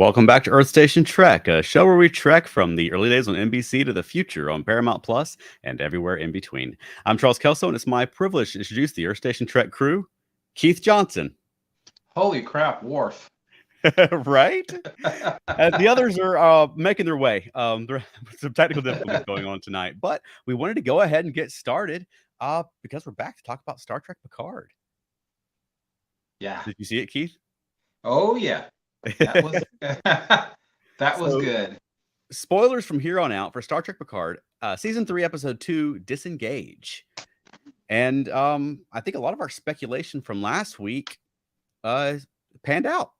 Welcome back to Earth Station Trek, a show where we trek from the early days on NBC to the future on Paramount Plus and everywhere in between. I'm Charles Kelso, and it's my privilege to introduce the Earth Station Trek crew. Keith Johnson. Holy crap, Worf. Right? The others are making their way. There's some technical difficulties going on tonight, but we wanted to go ahead and get started because we're back to talk about Star Trek Picard. Yeah. Did you see it, Keith? Oh, yeah. That was that was good. Spoilers from here on out for Star Trek Picard, season 3, episode 2, Disengage. And I think a lot of our speculation from last week panned out.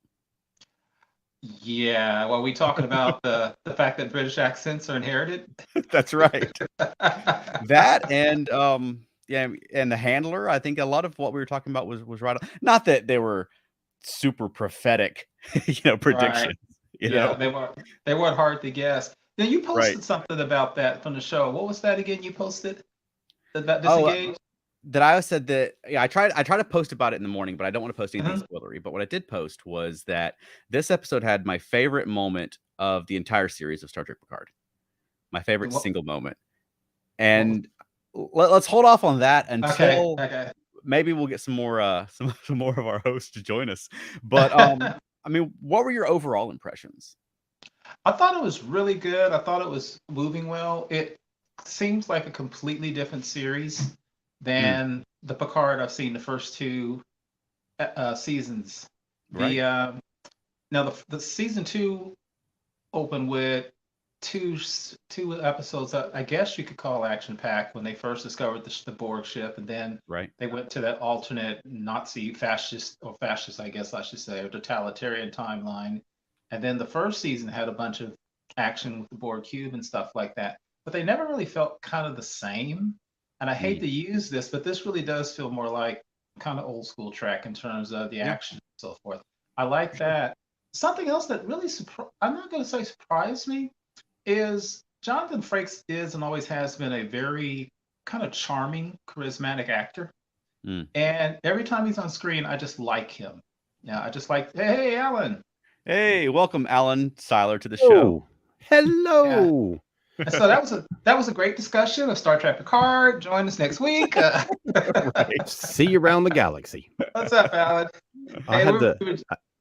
Yeah, well, we talking about the fact that British accents are inherited. That's right. That and and the handler. I think a lot of what we were talking about was right on. Not that they were super prophetic, predictions. Right. They weren't hard to guess. Now you posted Right. something about that from the show. What was that again? You posted about Disengage. That I said that I try to post about it in the morning, but I don't want to post anything spoilery. But what I did post was that this episode had my favorite moment of the entire series of Star Trek Picard. My favorite single moment. And let's hold off on that until maybe we'll get some more some more of our hosts to join us. But I mean, what were your overall impressions? I thought it was really good. I thought it was moving well. It seems like a completely different series than the Picard I've seen the first two seasons. Right. Now the season 2 opened with two episodes that I guess you could call action-packed when they first discovered the Borg ship, and then they went to that alternate Nazi fascist, I guess I should say, or totalitarian timeline. And then the first season had a bunch of action with the Borg cube and stuff like that. But they never really felt kind of the same. And I hate to use this, but this really does feel more like kind of old school Trek in terms of the action and so forth. I like that. Something else that really I'm not going to say surprised me is Jonathan Frakes is and always has been a very kind of charming, charismatic actor. And every time he's on screen, I just like him. Yeah, I just like, hey, Alan. Hey, welcome, Alan Seiler, to the show. Hello. Yeah. So that was a great discussion of Star Trek Picard. Join us next week. See you around the galaxy. What's up, Alan? I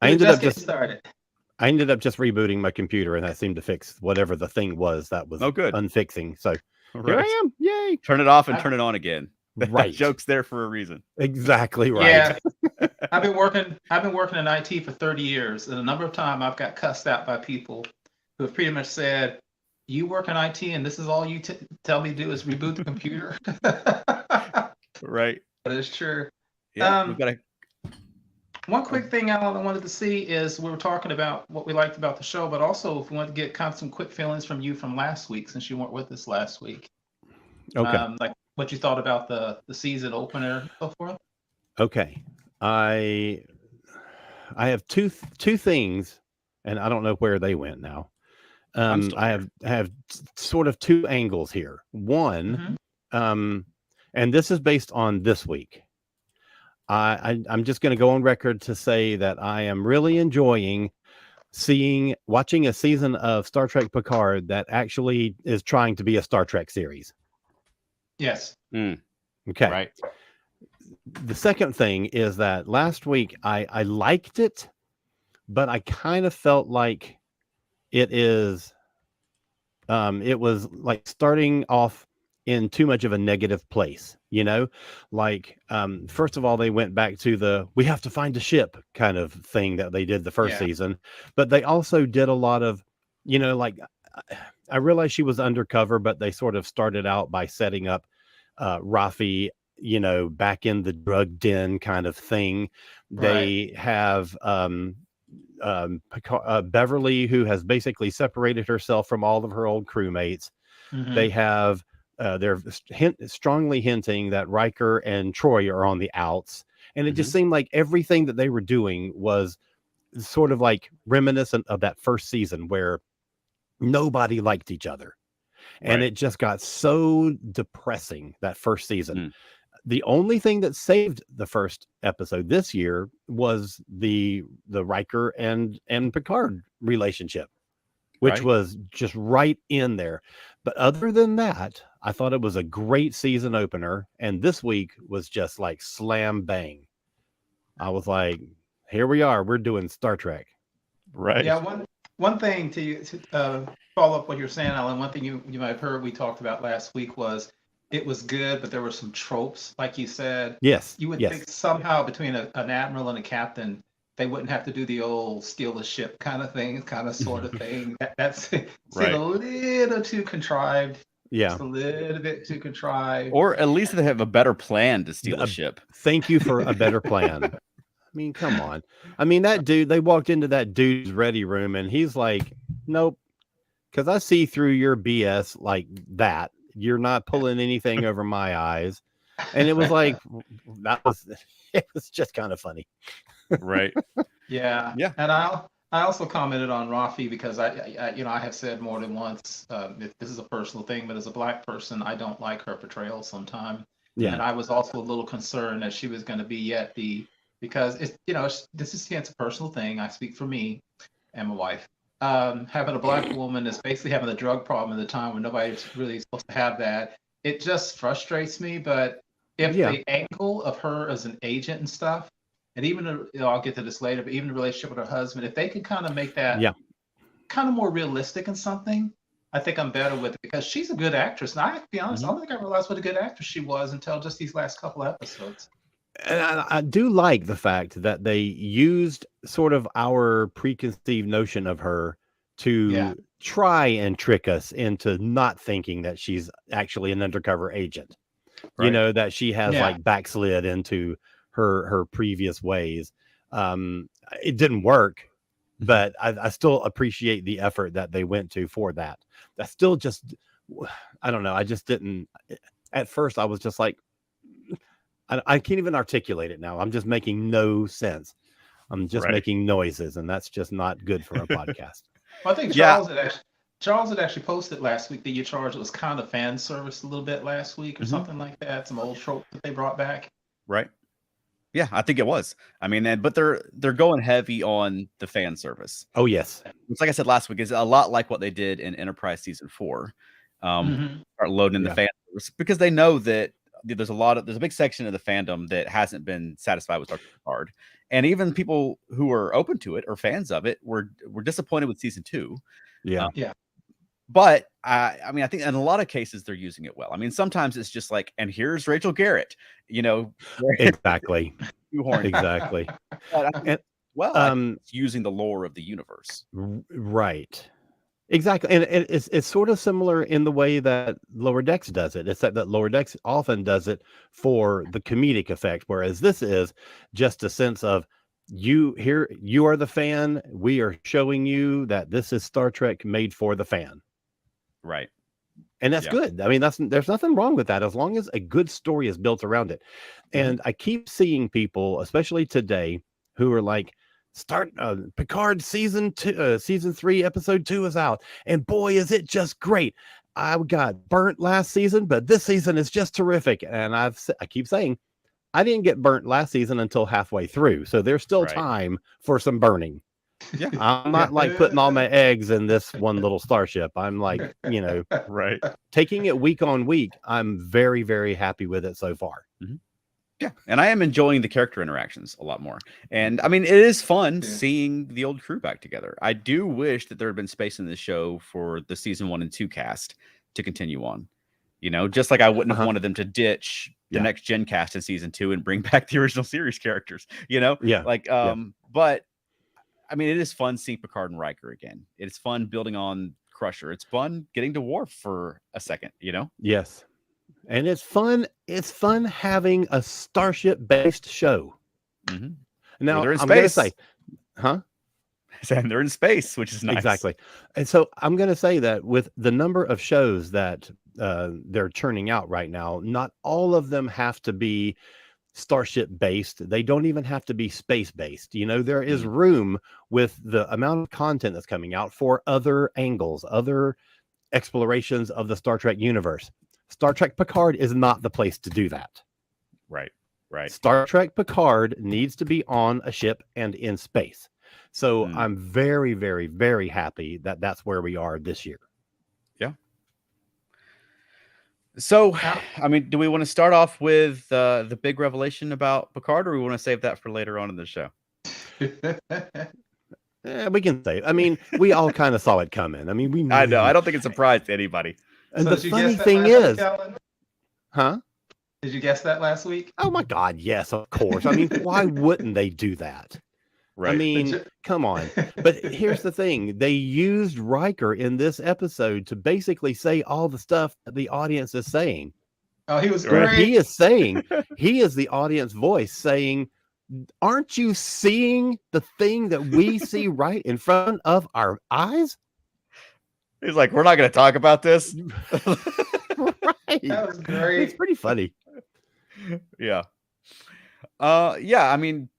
ended up just rebooting my computer, and that seemed to fix whatever the thing was that was unfixing. So here I am. Yay! Turn it off and turn it on again. Right. That joke's there for a reason. Exactly right. Yeah. I've been working in IT for 30 years, and a number of times I've got cussed out by people who have pretty much said, "You work in IT, and this is all you tell me to do is reboot the computer." Right. But it's true. Yeah. We've got one quick thing, Alan, I wanted to see is we were talking about what we liked about the show, but also if we want to get kind of some quick feelings from you from last week, since you weren't with us last week. Okay. Like what you thought about the season opener and so forth. Okay. I have two things, and I don't know where they went now. I have sort of two angles here. One, and this is based on this week. I'm just going to go on record to say that I am really enjoying watching a season of Star Trek Picard that actually is trying to be a Star Trek series. Yes. Okay. Right. The second thing is that last week I liked it, but I kind of felt like it was like starting off in too much of a negative place, first of all, they went back to we have to find a ship kind of thing that they did the first season, but they also did a lot of, I realized she was undercover, but they sort of started out by setting up Rafi, back in the drug den kind of thing. They have Beverly, who has basically separated herself from all of her old crewmates. They have they're strongly hinting that Riker and Troy are on the outs, and it just seemed like everything that they were doing was sort of like reminiscent of that first season where nobody liked each other, and it just got so depressing that first season. The only thing that saved the first episode this year was the Riker and Picard relationship, which was just right in there. But other than that, I thought it was a great season opener. And this week was just like slam bang. I was like, here we are. We're doing Star Trek. Right. Yeah. One thing to follow up what you're saying, Alan, one thing you might have heard we talked about last week was it was good, but there were some tropes, like you said. Yes. You would think somehow between an admiral and a captain, they wouldn't have to do the old steal the ship kind of thing, sort of thing. That's a little too contrived. Yeah. Just a little bit too contrived. Or at least they have a better plan to steal a ship. Thank you for a better plan. I mean, come on. I mean, that dude, they walked into that dude's ready room and he's like, nope, because I see through your BS like that. You're not pulling anything over my eyes. And it was like, it was just kind of funny. Right. Yeah. And I also commented on Rafi because I have said more than once, this is a personal thing, but as a Black person, I don't like her portrayal sometimes. Yeah. And I was also a little concerned that she was going to be because this is a personal thing. I speak for me and my wife. Having a Black woman is basically having a drug problem at the time when nobody's really supposed to have that. It just frustrates me. But if the angle of her as an agent and stuff, and even I'll get to this later, but even the relationship with her husband, if they could kind of make that kind of more realistic and something, I think I'm better with it because she's a good actress. And I have to be honest, I don't think I realized what a good actress she was until just these last couple episodes. And I do like the fact that they used sort of our preconceived notion of her to try and trick us into not thinking that she's actually an undercover agent. Right. That she has like backslid into her previous ways. It didn't work, but I still appreciate the effort that they went to for that. That's still just, I don't know. I just didn't, at first I was just like, I can't even articulate it now. I'm just making no sense. I'm just making noises, and that's just not good for a podcast. Well, I think Charles had actually posted last week that you charged it was kind of fan service a little bit last week or something like that. Some old trope that they brought back. Right. Yeah, I think it was. I mean, but they're going heavy on the fan service. Oh yes. It's like I said last week, is a lot like what they did in Enterprise season 4. Start loading in the fan service because they know that there's a big section of the fandom that hasn't been satisfied with Star Trek Picard, and even people who are open to it or fans of it were disappointed with season 2. But I mean, I think in a lot of cases they're using it well. I mean, sometimes it's just like, and here's Rachel Garrett, exactly. Exactly. It's using the lore of the universe. Right. Exactly. And it's sort of similar in the way that Lower Decks does it. It's that Lower Decks often does it for the comedic effect, whereas this is just a sense of you are the fan. We are showing you that this is Star Trek made for the fan. Right. And that's good. I mean, there's nothing wrong with that as long as a good story is built around it. And I keep seeing people, especially today, who are like, Picard season 3 episode 2 is out, and boy is it just great. I got burnt last season, but this season is just terrific. And I keep saying I didn't get burnt last season until halfway through, so there's still time for some burning. I'm not like putting all my eggs in this one little starship. I'm like, taking it week on week. I'm very, very happy with it so far. Yeah, and I am enjoying the character interactions a lot more. And I mean, it is fun seeing the old crew back together. I do wish that there had been space in this show for the season 1 and 2 cast to continue on. Just like I wouldn't have wanted them to ditch the next gen cast in season 2 and bring back the original series characters. But I mean, it is fun seeing Picard and Riker again. It's fun building on Crusher. It's fun getting to Worf for a second. Yes. And it's fun. It's fun having a starship-based show. Now, they're in I'm space. going to say, And they're in space, which is nice. Exactly. And so I'm going to say that with the number of shows that they're churning out right now, not all of them have to be starship-based. They don't even have to be space-based. There is room with the amount of content that's coming out for other angles, other explorations of the Star Trek universe. Star Trek Picard is not the place to do that. Right. Star Trek Picard needs to be on a ship and in space. So I'm very, very, very happy that that's where we are this year. Yeah. So, I mean, do we want to start off with the big revelation about Picard, or we want to save that for later on in the show? We can say. I mean, we all kind of saw it coming. I mean, we knew. I know. I don't think it's a surprise to anybody. And so the funny thing is, huh? Did you guess that last week? Oh my God, yes, of course. I mean, why wouldn't they do that? Right. I mean, come on. But here's the thing. They used Riker in this episode to basically say all the stuff that the audience is saying. Oh, he was great. He is saying, he is the audience voice saying, aren't you seeing the thing that we see right in front of our eyes? He's like, we're not going to talk about this. Right. That was great. It's pretty funny. Yeah. Yeah, I mean,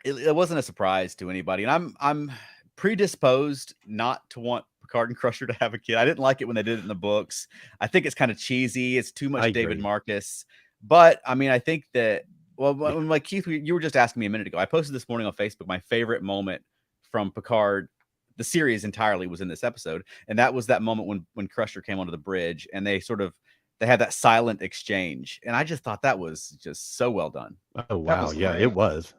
it wasn't a surprise to anybody. And I'm predisposed not to want Picard and Crusher to have a kid. I didn't like it when they did it in the books. I think it's kind of cheesy. It's too much David Marcus. But I mean, I think that, well, like Keith, you were just asking me a minute ago. I posted this morning on Facebook, my favorite moment from Picard, the series entirely, was in this episode. And that was that moment when Crusher came onto the bridge and they had that silent exchange. And I just thought that was just so well done. Oh, wow. Yeah, it was.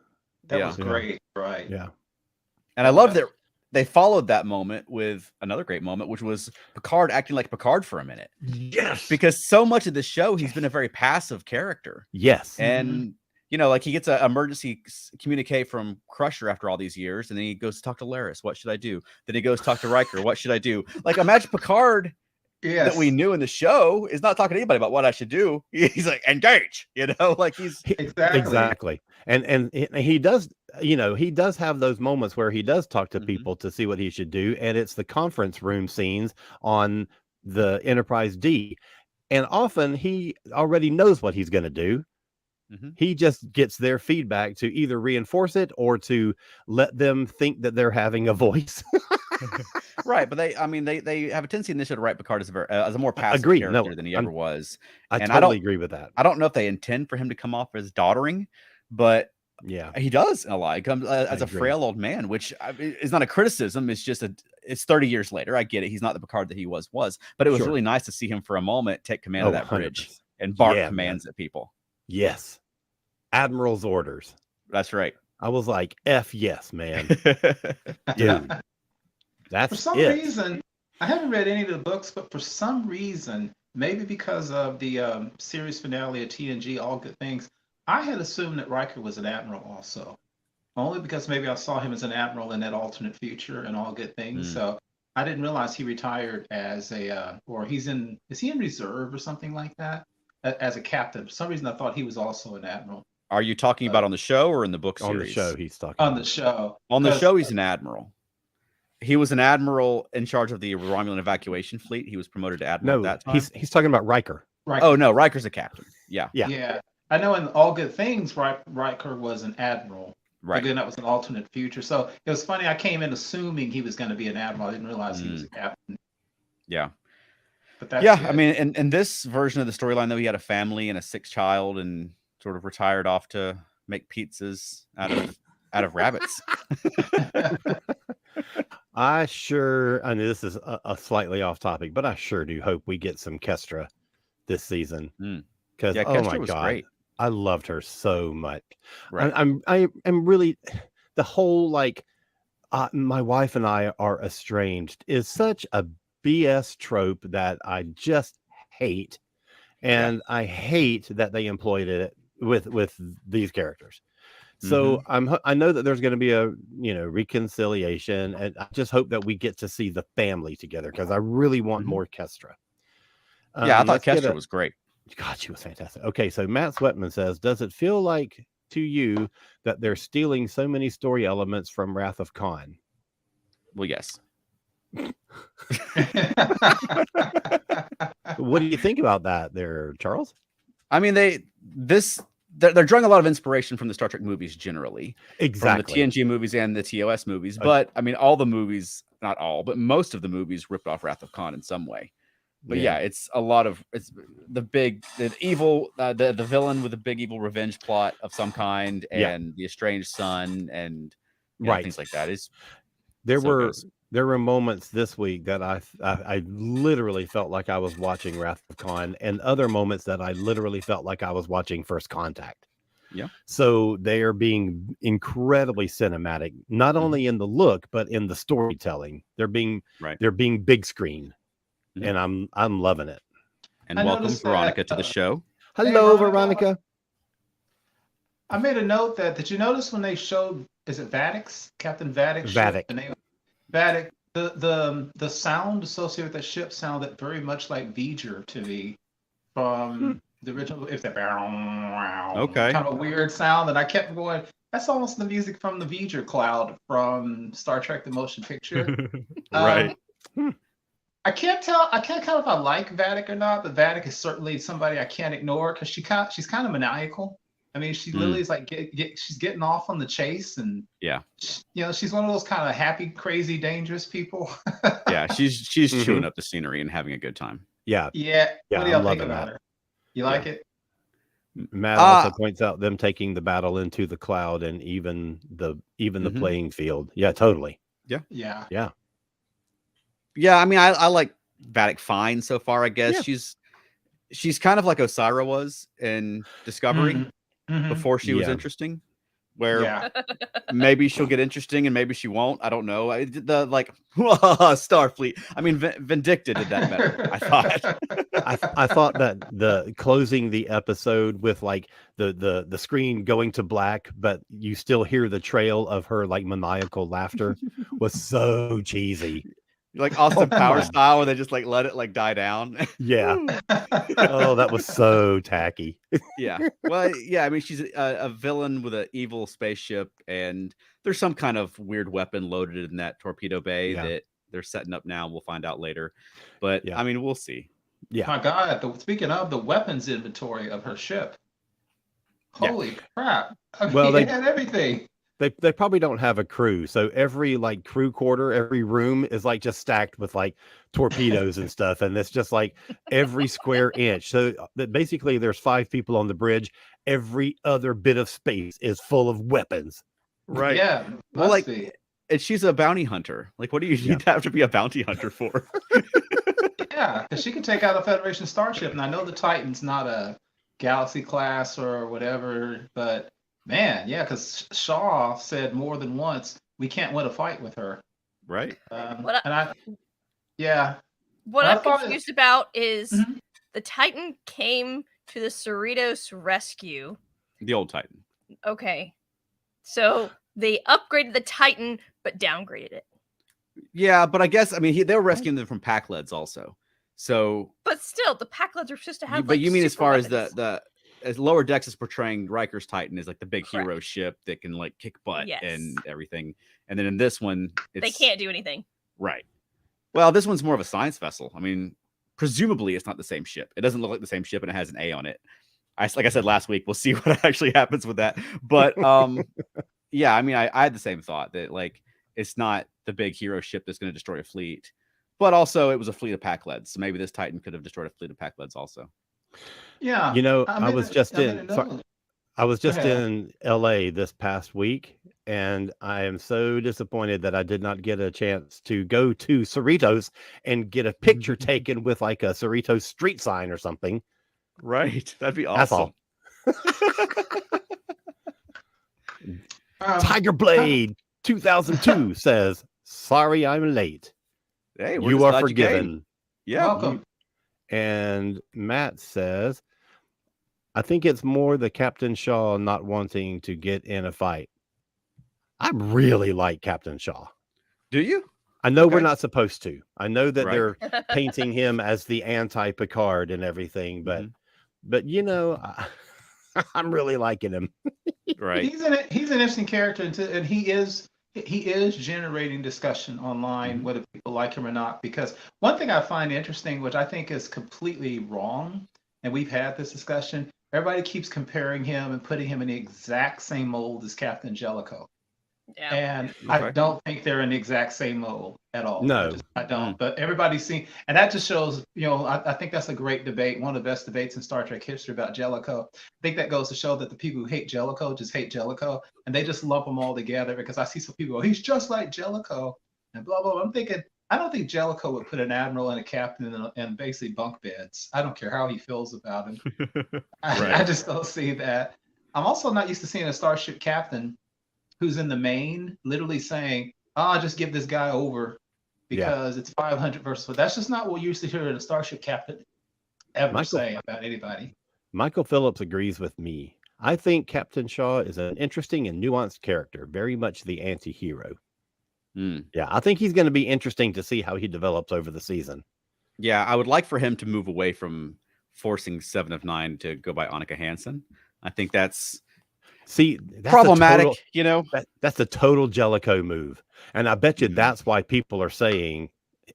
That was great. Right. Yeah. And I love that they followed that moment with another great moment, which was Picard acting like Picard for a minute. Yes. Because so much of the show, he's been a very passive character. Yes. And, you know, like he gets an emergency communique from Crusher after all these years. And then he goes to talk to Laris. What should I do? Then he goes to talk to Riker. What should I do? Like, imagine Picard that we knew in the show is not talking to anybody about what I should do. He's like, engage, you know, like he's exactly. And he does, you know, he does have those moments where he does talk to people to see what he should do. And it's the conference room scenes on the Enterprise D. And often he already knows what he's going to do. He just gets their feedback to either reinforce it or to let them think that they're having a voice. Right, but they have a tendency in this show to write Picard as a more passive character than he ever was. I totally agree with that. I don't know if they intend for him to come off as doddering, but yeah, he does a lot. He comes as a frail old man, which is not a criticism. It's just it's 30 years later. I get it. He's not the Picard that he was, but it was really nice to see him for a moment take command of that bridge and bark commands at people. Yes. Admiral's orders. That's right. I was like, F yes, man. Dude. That's for some reason, I haven't read any of the books, but for some reason, maybe because of the series finale of TNG, All Good Things, I had assumed that Riker was an admiral also. Only because maybe I saw him as an admiral in that alternate future and All Good Things. So I didn't realize he retired as is he in reserve or something like that? As a captain. For some reason, I thought he was also an admiral. Are you talking about on the show or in the book series? On the show, he's talking on the show. On the show, he's an admiral. He was an admiral in charge of the Romulan evacuation fleet. He was promoted to admiral at that time. He's talking about Riker. Oh no, Riker's a captain. Yeah. I know in All Good Things, Riker was an admiral. Right. Again, that was an alternate future. So it was funny. I came in assuming he was going to be an admiral. I didn't realize he was a captain. Yeah. But that's good. I mean, in this version of the storyline, though, he had a family and a sick child, and sort of retired off to make pizzas out of rabbits. I know this is a slightly off topic, but I sure do hope we get some Kestra this season. Because oh my God, great. I loved her so much. Right. I am really, the whole my wife and I are estranged is such a BS trope that I just hate, and I hate that they employed it with these characters. So I know that there's going to be a reconciliation, and I just hope that we get to see the family together because I really want more Kestra. I thought Kestra was great. God, she was fantastic. Okay, so Matt Sweatman says, does it feel like to you that they're stealing so many story elements from Wrath of Khan? Well, yes. What do you think about that there, Charles? I mean, they're drawing a lot of inspiration from the Star Trek movies generally. Exactly. From the TNG movies and the TOS movies. But I mean, all the movies, not all, but most of the movies ripped off Wrath of Khan in some way. But yeah, it's a lot of the evil the villain with a big evil revenge plot of some kind, and the estranged son, and things like that. There were moments this week that I literally felt like I was watching Wrath of Khan, and other moments that I literally felt like I was watching First Contact. Yeah. So they are being incredibly cinematic, not only in the look but in the storytelling. They're being big screen, and I'm loving it. And welcome Veronica to the show. Hello, Veronica. I made a note that did you notice when they showed, is it Vadic's Captain Vadic's Vadic. ship? Vadic, the sound associated with that ship sounded very much like V'ger to me from the original. If that kind of weird sound, and I kept going, that's almost the music from the V'ger cloud from Star Trek: The Motion Picture. Right. I can't tell if I like Vadic or not, but Vadic is certainly somebody I can't ignore because she's kind of maniacal. I mean, she literally is like she's getting off on the chase, and she's one of those kind of happy, crazy, dangerous people. Yeah, she's chewing up the scenery and having a good time. Yeah. What do y'all think about her? You like it? Matt also points out them taking the battle into the cloud and even the playing field. Yeah, totally. Yeah. I mean, I like Vadic fine so far. I guess she's kind of like Osira was in Discovery. Before she was interesting, where maybe she'll get interesting and maybe she won't. I don't know. Starfleet. I mean, Vindicta did that better. I thought. I thought that the closing the episode with like the screen going to black, but you still hear the trail of her like maniacal laughter was so cheesy. Like Austin Power style, where they just like let it like die down. Yeah. Oh, that was so tacky. Yeah. Well, yeah. I mean, she's a villain with an evil spaceship, and there's some kind of weird weapon loaded in that torpedo bay that they're setting up now. We'll find out later. But I mean, we'll see. Yeah. My God. Speaking of the weapons inventory of her ship, holy crap! I mean, they had everything. They probably don't have a crew, so every like crew quarter, every room is like just stacked with like torpedoes and stuff, and it's just like every square inch. So that basically there's 5 people on the bridge. Every other bit of space is full of weapons. Right. Yeah. Well, like, and she's a bounty hunter. Like, what do you need to have to be a bounty hunter for? Yeah, because she can take out a Federation starship, and I know the Titan's not a Galaxy class or whatever, but. Man, yeah, because Shaw said more than once, we can't win a fight with her. Right. What I'm confused about is the Titan came to the Cerritos rescue. The old Titan. Okay. So they upgraded the Titan, but downgraded it. Yeah, but I guess, I mean, they were rescuing them from Pac-Leds also. So. But still, the Pac-Leds are supposed to have But you mean as far weapons. As Lower Decks is portraying Riker's Titan as like the big hero ship that can like kick butt and everything. And then in this one, they can't do anything. Right. Well, this one's more of a science vessel. I mean, presumably it's not the same ship. It doesn't look like the same ship and it has an A on it. Like I said last week, we'll see what actually happens with that. But yeah, I mean, I had the same thought that like it's not the big hero ship that's going to destroy a fleet, but also it was a fleet of Pac-Leds. So maybe this Titan could have destroyed a fleet of Pac-Leds also. Yeah, I was just in LA this past week, and I am so disappointed that I did not get a chance to go to Cerritos and get a picture taken with like a Cerritos street sign or something. Right, that'd be awesome. Tiger Blade 2002 says, "Sorry, I'm late. Hey, you are forgiven." Yeah, welcome. And Matt says, I think it's more the Captain Shaw not wanting to get in a fight. I really like Captain Shaw. Do you? I know we're not supposed to. I know that they're painting him as the anti-Picard and everything, but you know, I'm really liking him. Right. He's an interesting character, and he is generating discussion online, whether people like him or not. Because one thing I find interesting, which I think is completely wrong, and we've had this discussion, everybody keeps comparing him and putting him in the exact same mold as Captain Jellicoe. Yeah. And I don't think they're in the exact same mold at all. No. I don't. But everybody's seen, and that just shows, I think that's a great debate, one of the best debates in Star Trek history about Jellicoe. I think that goes to show that the people who hate Jellicoe just hate Jellicoe, and they just lump them all together, because I see some people go, he's just like Jellicoe, and blah, blah, blah. I'm thinking, I don't think Jellicoe would put an admiral and a captain in basically bunk beds. I don't care how he feels about him. I just don't see that. I'm also not used to seeing a starship captain who's in the main literally saying, just give this guy over because it's 500 versus 4. That's just not what you used to hear a starship captain ever say about anybody. Michael Phillips agrees with me. I think Captain Shaw is an interesting and nuanced character, very much the anti-hero. Yeah, I think he's going to be interesting to see how he develops over the season. Yeah, I would like for him to move away from forcing 7 of 9 to go by Annika Hansen. I think that's problematic, That's a total Jellicoe move. And I bet you that's why people are saying,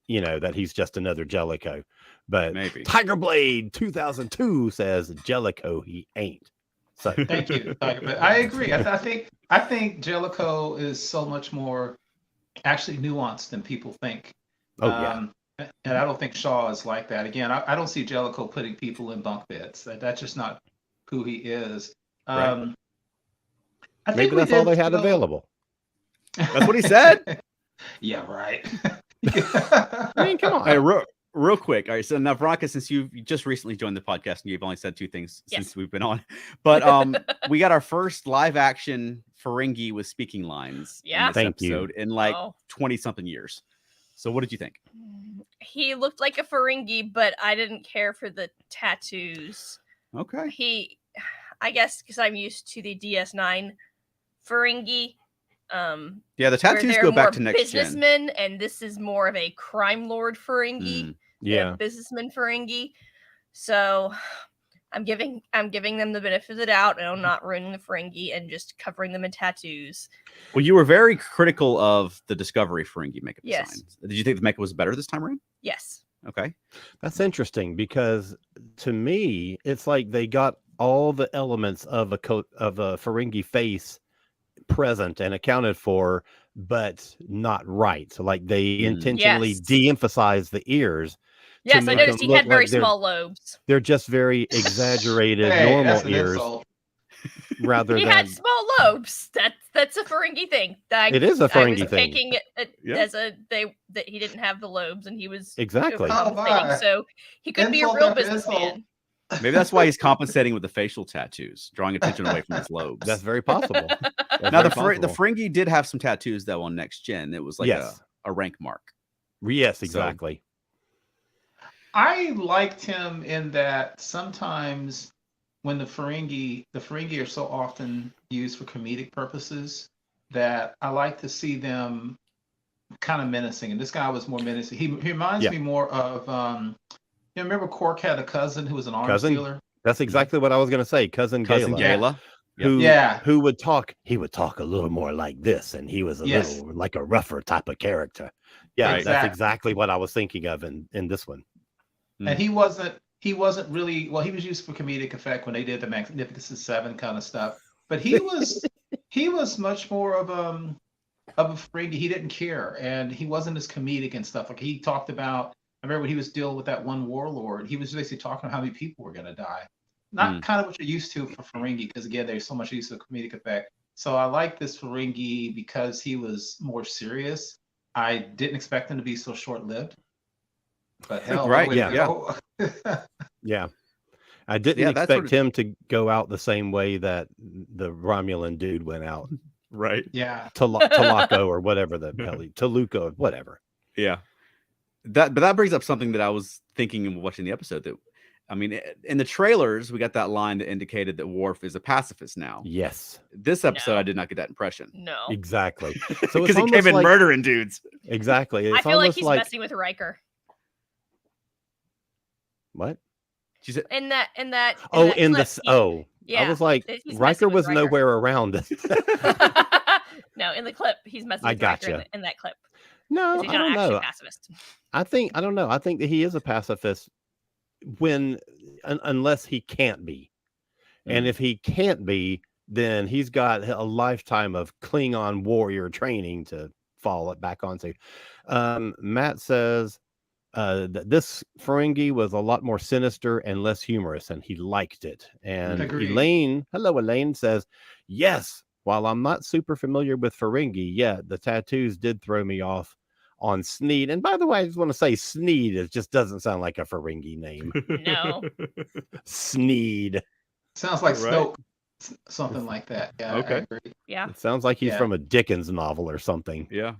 that he's just another Jellicoe. But maybe Tiger Blade 2002 says Jellicoe he ain't. So thank you, Tiger. But I agree. I think Jellicoe is so much more actually nuanced than people think. And I don't think Shaw is like that. Again, I don't see Jellicoe putting people in bunk beds. That's just not who he is. I think maybe that's all they had available. That's what he said. Yeah, right. I mean, come on. Hey, real quick. All right, so now, Veronica, since you just recently joined the podcast and you've only said 2 things since we've been on, but we got our first live action Ferengi with speaking lines in this episode in like 20-something years. So what did you think? He looked like a Ferengi, but I didn't care for the tattoos. Okay. I guess because I'm used to the DS9 Ferengi. The tattoos go back to next businessmen, and this is more of a crime lord Ferengi. Businessman Ferengi. So I'm giving them the benefit of the doubt, and I'm not ruining the Ferengi and just covering them in tattoos. Well, you were very critical of the Discovery Ferengi makeup design. Did you think the makeup was better this time around? Yes. Okay. That's interesting, because to me, it's like they got all the elements of a Ferengi face present and accounted for, but not right. So like they intentionally de-emphasized the ears. Yes, I noticed he had very small lobes. They're just very exaggerated normal ears. Rather he than had small lobes. That's a Ferengi thing. It is a Ferengi thing. Taking it as that he didn't have the lobes and he was exactly so he could be a real businessman. Maybe that's why he's compensating with the facial tattoos, drawing attention away from his lobes. That's very possible. Now, the Ferengi did have some tattoos, though, on Next Gen. It was like a rank mark. Yes, exactly. So, I liked him in that sometimes when the Ferengi are so often used for comedic purposes that I like to see them kind of menacing. And this guy was more menacing. He reminds me more of... You remember Quark had a cousin who was an arms dealer? That's exactly what I was going to say. Cousin Gala. Who would talk? He would talk a little more like this, and he was a little like a rougher type of character. Yeah, that's exactly what I was thinking of in this one. And he wasn't really, well, he was used for comedic effect when they did the Magnificent Seven kind of stuff. But he was much more of a Ferengi. He didn't care, and he wasn't as comedic and stuff. Like he talked about. I remember when he was dealing with that one warlord, he was basically talking about how many people were going to die. Not kind of what you're used to for Ferengi, because again, there's so much use of comedic effect. So I like this Ferengi because he was more serious. I didn't expect him to be so short-lived. But hell, yeah. I didn't expect him to go out the same way that the Romulan dude went out. Right. Yeah. Tolaco or whatever Toluca, whatever. Yeah. But that brings up something that I was thinking and watching the episode. That, I mean, in the trailers, we got that line that indicated that Worf is a pacifist now. Yes. This episode, I did not get that impression. No. Exactly. So because he came in murdering dudes. Exactly. I feel like he's messing with Riker. What? She said in that. Yeah. I was like, Riker was nowhere around it. No, in the clip, he's messing with Riker in that clip. No, he's I don't know. Pacifist. I don't know. I think that he is a pacifist unless he can't be. And if he can't be, then he's got a lifetime of Klingon warrior training to fall back onto. Matt says that this Ferengi was a lot more sinister and less humorous, and he liked it. And Agreed. Elaine says, yes, while I'm not super familiar with Ferengi yet, the tattoos did throw me off on Sneed. And by the way, I just want to say Sneed, it just doesn't sound like a Ferengi name. No. Sneed. Sounds like Snoke, something like that. Yeah, okay. I agree. Yeah. It sounds like he's from a Dickens novel or something. Yeah.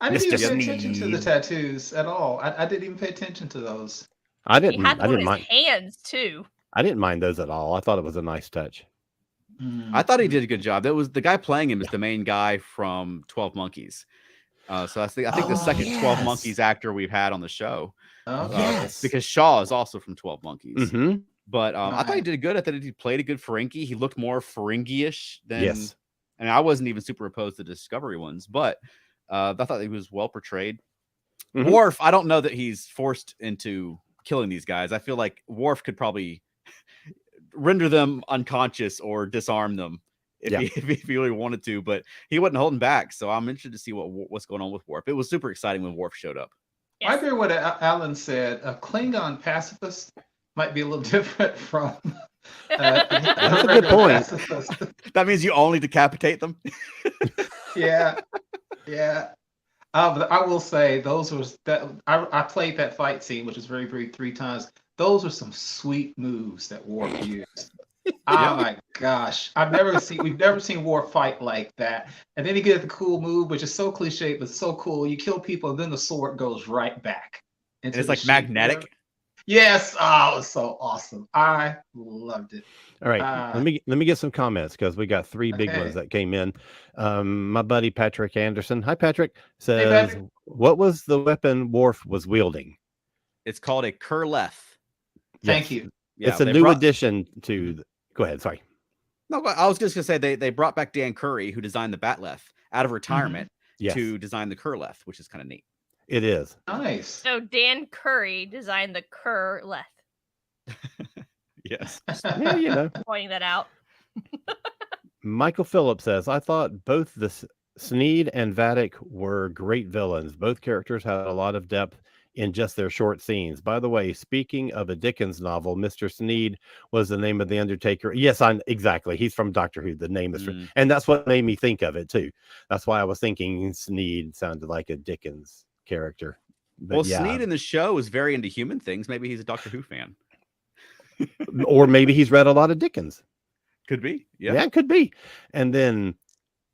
I didn't even pay attention to the tattoos at all. I didn't even pay attention to those. I didn't. He had I didn't mind hands too. I didn't mind those at all. I thought it was a nice touch. I thought he did a good job. That was the guy playing him is the main guy from 12 Monkeys. So I think the second 12 Monkeys actor we've had on the show. Because Shaw is also from 12 Monkeys. Mm-hmm. But I thought he did good. I thought he played a good Ferengi. He looked more Ferengi-ish than. Yes. And I wasn't even super opposed to Discovery ones, but I thought he was well portrayed. Mm-hmm. Worf, I don't know that he's forced into killing these guys. I feel like Worf could probably render them unconscious or disarm them if he really wanted to, but he wasn't holding back. So I'm interested to see what's going on with Worf. It was super exciting when Worf showed up. Yes. I agree with what Alan said. A Klingon pacifist might be a little different from. That's a good point. That means you only decapitate them. Yeah. But I will say I played that fight scene, which was very brief 3 times. Those are some sweet moves that Worf used. Oh my gosh. We've never seen Worf fight like that. And then he gets the cool move, which is so cliche, but so cool. You kill people, and then the sword goes right back. And it's like magnetic. Yes. Oh, it was so awesome. I loved it. All right. Let me get some comments because we got 3 big ones that came in. My buddy Patrick Anderson. Hi, Patrick. Says, hey, Patrick. What was the weapon Worf was wielding? It's called a Kurleth. Thank you. Yeah, it's a new addition to. Go ahead. Sorry. No, I was just gonna say they brought back Dan Curry, who designed the Batleth, out of retirement to design the Kurleth, which is kind of neat. It is nice. So Dan Curry designed the Kurleth. Yes. Yeah, pointing that out. Michael Phillips says, I thought both the Sneed and Vadic were great villains. Both characters had a lot of depth in just their short scenes. By the way, speaking of a Dickens novel, Mr. Sneed was the name of the Undertaker. Yes, exactly. He's from Doctor Who. The name is and that's what made me think of it too. That's why I was thinking Sneed sounded like a Dickens character. But Sneed in the show is very into human things. Maybe he's a Doctor Who fan. Or maybe he's read a lot of Dickens. Could be. Yeah, it could be. And then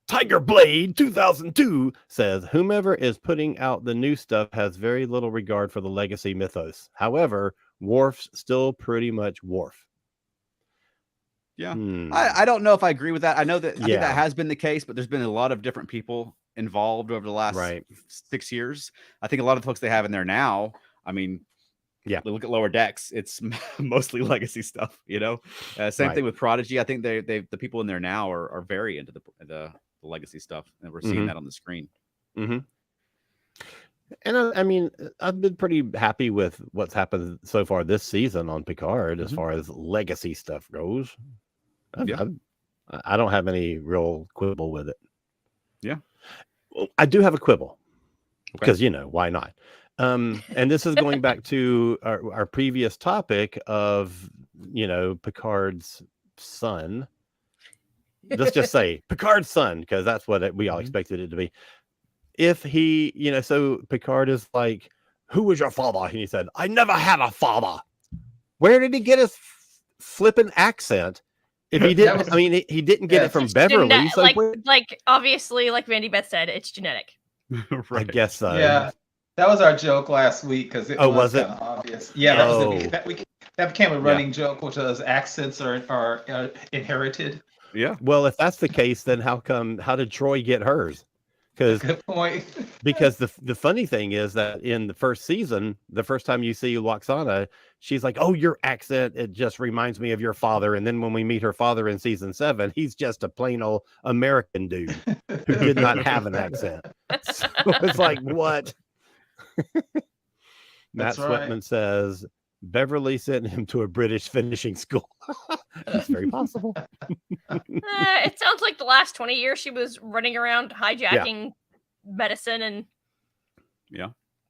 Tiger Blade 2002 says, whomever is putting out the new stuff has very little regard for the legacy mythos. However, Worf's still pretty much Worf. Yeah. I don't know if I agree with that. I know that I think that has been the case, but there's been a lot of different people involved over the last 6 years. I think a lot of the folks they have in there now, I mean, look at Lower Decks. It's mostly legacy stuff, Same thing with Prodigy. I think the people in there now are very into the legacy stuff, and we're seeing that on the screen. And I mean, I've been pretty happy with what's happened so far this season on Picard as far as legacy stuff goes. I don't have any real quibble with it. I do have a quibble because why not? And this is going back to our previous topic of Picard's son. Let's just say Picard's son, because that's what we all expected it to be. If he, so Picard is like, who was your father? And he said, I never had a father. Where did he get his flippant accent? If he didn't, he didn't get it from Beverly. So obviously, like Randy Beth said, it's genetic. I guess so. Yeah, that was our joke last week because it was kind of obvious. Yeah, that became a running joke, which was accents are inherited. Yeah. Well, if that's the case, then how did Troy get hers? Good point. Because the funny thing is that in the first season, the first time you see Loxana, she's like, "Oh, your accent, it just reminds me of your father." And then when we meet her father in season 7, he's just a plain old American dude who did not have an accent. So it's like, what? Matt Sweatman says, Beverly sent him to a British finishing school. That's very possible. It sounds like the last 20 years she was running around hijacking medicine and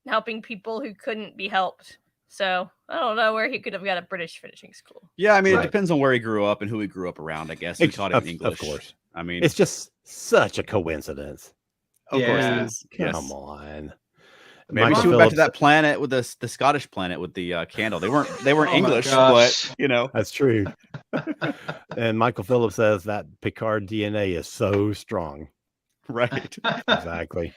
helping people who couldn't be helped. So I don't know where he could have got a British finishing school. Yeah, I mean, it depends on where he grew up and who he grew up around, I guess. He taught him English. Of course. I mean, it's just such a coincidence. Of course it is. Come on. Maybe she went back to that planet with the Scottish planet with the candle. They weren't English, but that's true. And Michael Phillips says that Picard DNA is so strong. Right. Exactly.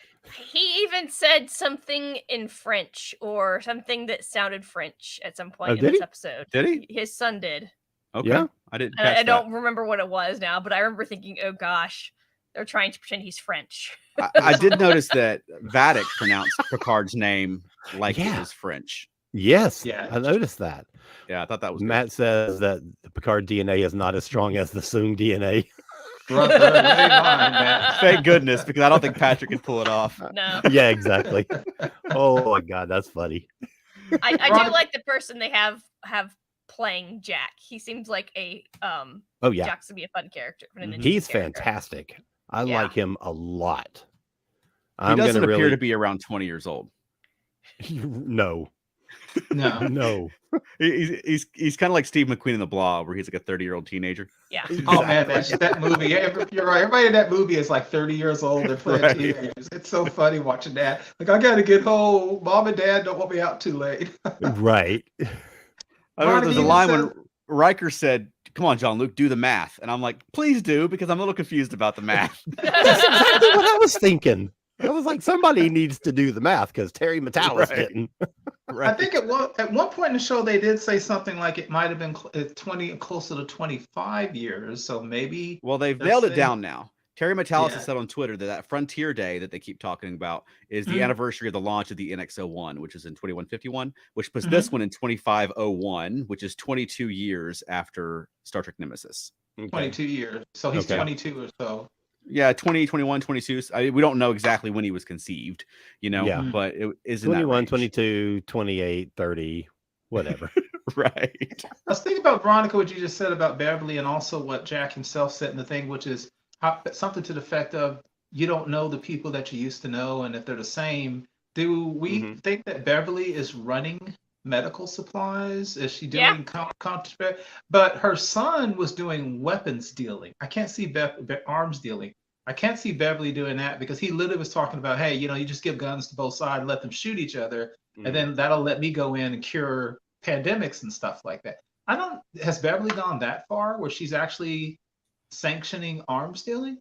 He even said something in French or something that sounded French at some point in this episode. Did he? His son did. Okay. Yeah. I didn't. I don't remember what it was now, but I remember thinking, "Oh gosh, they're trying to pretend he's French." I did notice that Vatic pronounced Picard's name like it was French. Yes. Yeah. I noticed that. Yeah, I thought that was Matt good. says that the Picard DNA is not as strong as the Soong DNA. Thank goodness, because I don't think Patrick could pull it off. No. Yeah, exactly. Oh my God, that's funny. I do like the person they have playing Jack. He seems like a Jack's to be a fun character. He's fantastic. I like him a lot. He doesn't appear to be around 20 years old. No. He's kind of like Steve McQueen in The Blob, where he's like a 30-year-old teenager. Yeah. Oh man, that movie. You're right. Everybody in that movie is like 30 years old. They're playing teenagers. It's so funny watching that. Like, I gotta get home. Mom and Dad don't want me out too late. Right. I remember there's a line when Riker said, "Come on, Jean-Luc, do the math," and I'm like, "Please do," because I'm a little confused about the math. That's exactly what I was thinking. I was like, somebody needs to do the math because Terry Metalis didn't. I think at one point in the show they did say something like it might have been closer to 25 years. So maybe. Well, they've nailed it down now. Terry Metalis has said on Twitter that Frontier Day that they keep talking about is the anniversary of the launch of the NX-01, which is in 2151, which puts this one in 2501, which is 22 years after Star Trek Nemesis. 22 years. So he's 22 or so. Yeah, 20, 21, 22. We don't know exactly when he was conceived, but it is 21, 22, 28, 30, whatever. Right. I was thinking about, Veronica, what you just said about Beverly, and also what Jack himself said in the thing, which is something to the effect of, you don't know the people that you used to know, and if they're the same. Do we think that Beverly is running medical supplies? Is she doing contraband? But her son was doing weapons dealing. I can't see arms dealing. I can't see Beverly doing that, because he literally was talking about, hey, you just give guns to both sides and let them shoot each other, and then that'll let me go in and cure pandemics and stuff like that. Has Beverly gone that far where she's actually sanctioning arms dealing?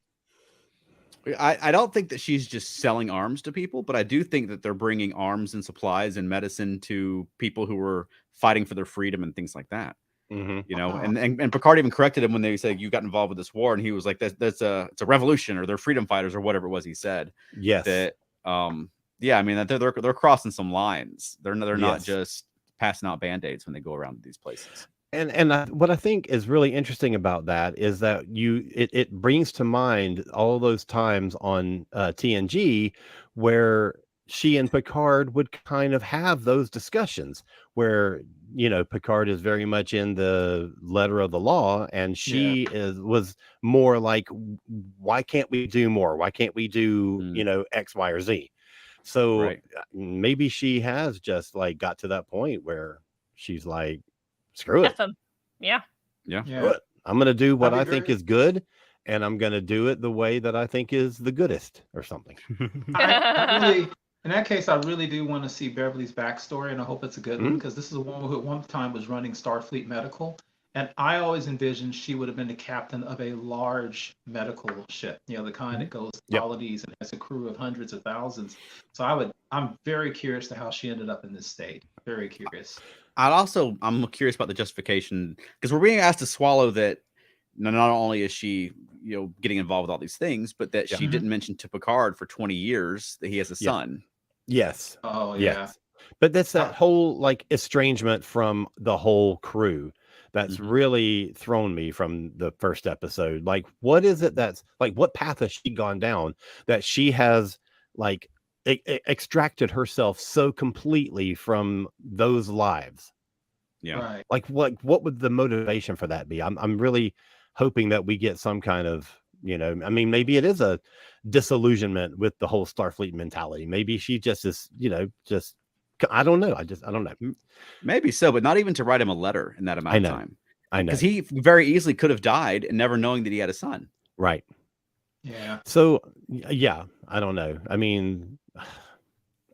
I don't think that she's just selling arms to people, but I do think that they're bringing arms and supplies and medicine to people who were fighting for their freedom and things like that. And Picard even corrected him when they said you got involved with this war, and he was like, it's a revolution, or they're freedom fighters, or whatever it was he said. Yes. That I mean, that they're crossing some lines. They're not just passing out band-aids when they go around to these places. And what I think is really interesting about that is that it brings to mind all those times on TNG where she and Picard would kind of have those discussions where, Picard is very much in the letter of the law, and she was more like, why can't we do more? Why can't we do, X, Y, or Z? So maybe she has just like got to that point where she's like, screw it. Yeah. I'm going to do what I think is good, and I'm going to do it the way that I think is the goodest, or something. I really, in that case, I really do want to see Beverly's backstory, and I hope it's a good one, because this is a woman who at one time was running Starfleet Medical, and I always envisioned she would have been the captain of a large medical ship, the kind that goes to colonies and has a crew of hundreds of thousands. So I'm very curious to how she ended up in this state. Very curious. I'm curious about the justification, because we're being asked to swallow that not only is she, getting involved with all these things, but that she didn't mention to Picard for 20 years that he has a son. Yes. Oh, yeah. Yes. But that's that whole like estrangement from the whole crew that's really thrown me from the first episode. Like, what is it that's like, what path has she gone down that she has like extracted herself so completely from those lives? Yeah. Right. Like what would the motivation for that be? I'm really hoping that we get some kind of, I mean, maybe it is a disillusionment with the whole Starfleet mentality. Maybe she just is, just I don't know. I don't know. Maybe so, but not even to write him a letter in that amount of time. I know. Because he very easily could have died and never knowing that he had a son. Right. Yeah. So, yeah, I don't know. I mean,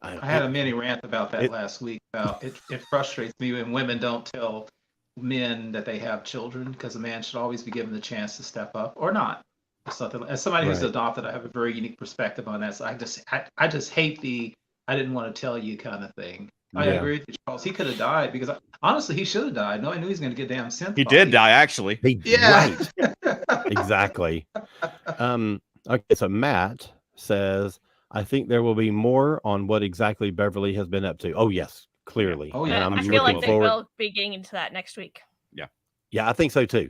I had a mini rant about that last week. About it frustrates me when women don't tell men that they have children, because a man should always be given the chance to step up or not. Something. As somebody who's adopted, I have a very unique perspective on that. So I just hate the "I didn't want to tell you" kind of thing. I agree with you, Charles. He could have died, because honestly, he should have died. No, I knew he was going to get damn synth. He did die, actually. Right. Exactly. Okay, so Matt says, I think there will be more on what exactly Beverly has been up to. Oh, yes, clearly. Oh, yeah. And I feel like they will be getting into that next week. Yeah. Yeah, I think so too.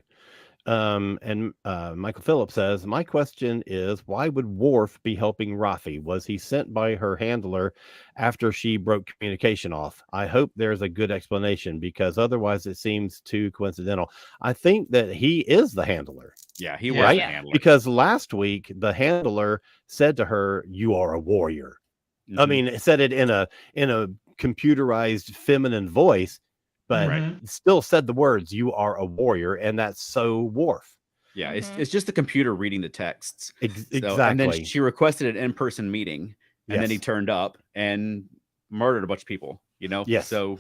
And Michael Phillips says, my question is, why would Worf be helping Rafi? Was he sent by her handler after she broke communication off? I hope there's a good explanation, because otherwise it seems too coincidental. I think that he is the handler. Yeah, he was right? the handler. Because last week the handler said to her, "You are a warrior." Mm-hmm. I mean, it said it in a computerized feminine voice, but still said the words, "You are a warrior," and that's so Worf. Yeah, it's just the computer reading the texts. Exactly. And then she requested an in-person meeting, and then he turned up and murdered a bunch of people. Yes. So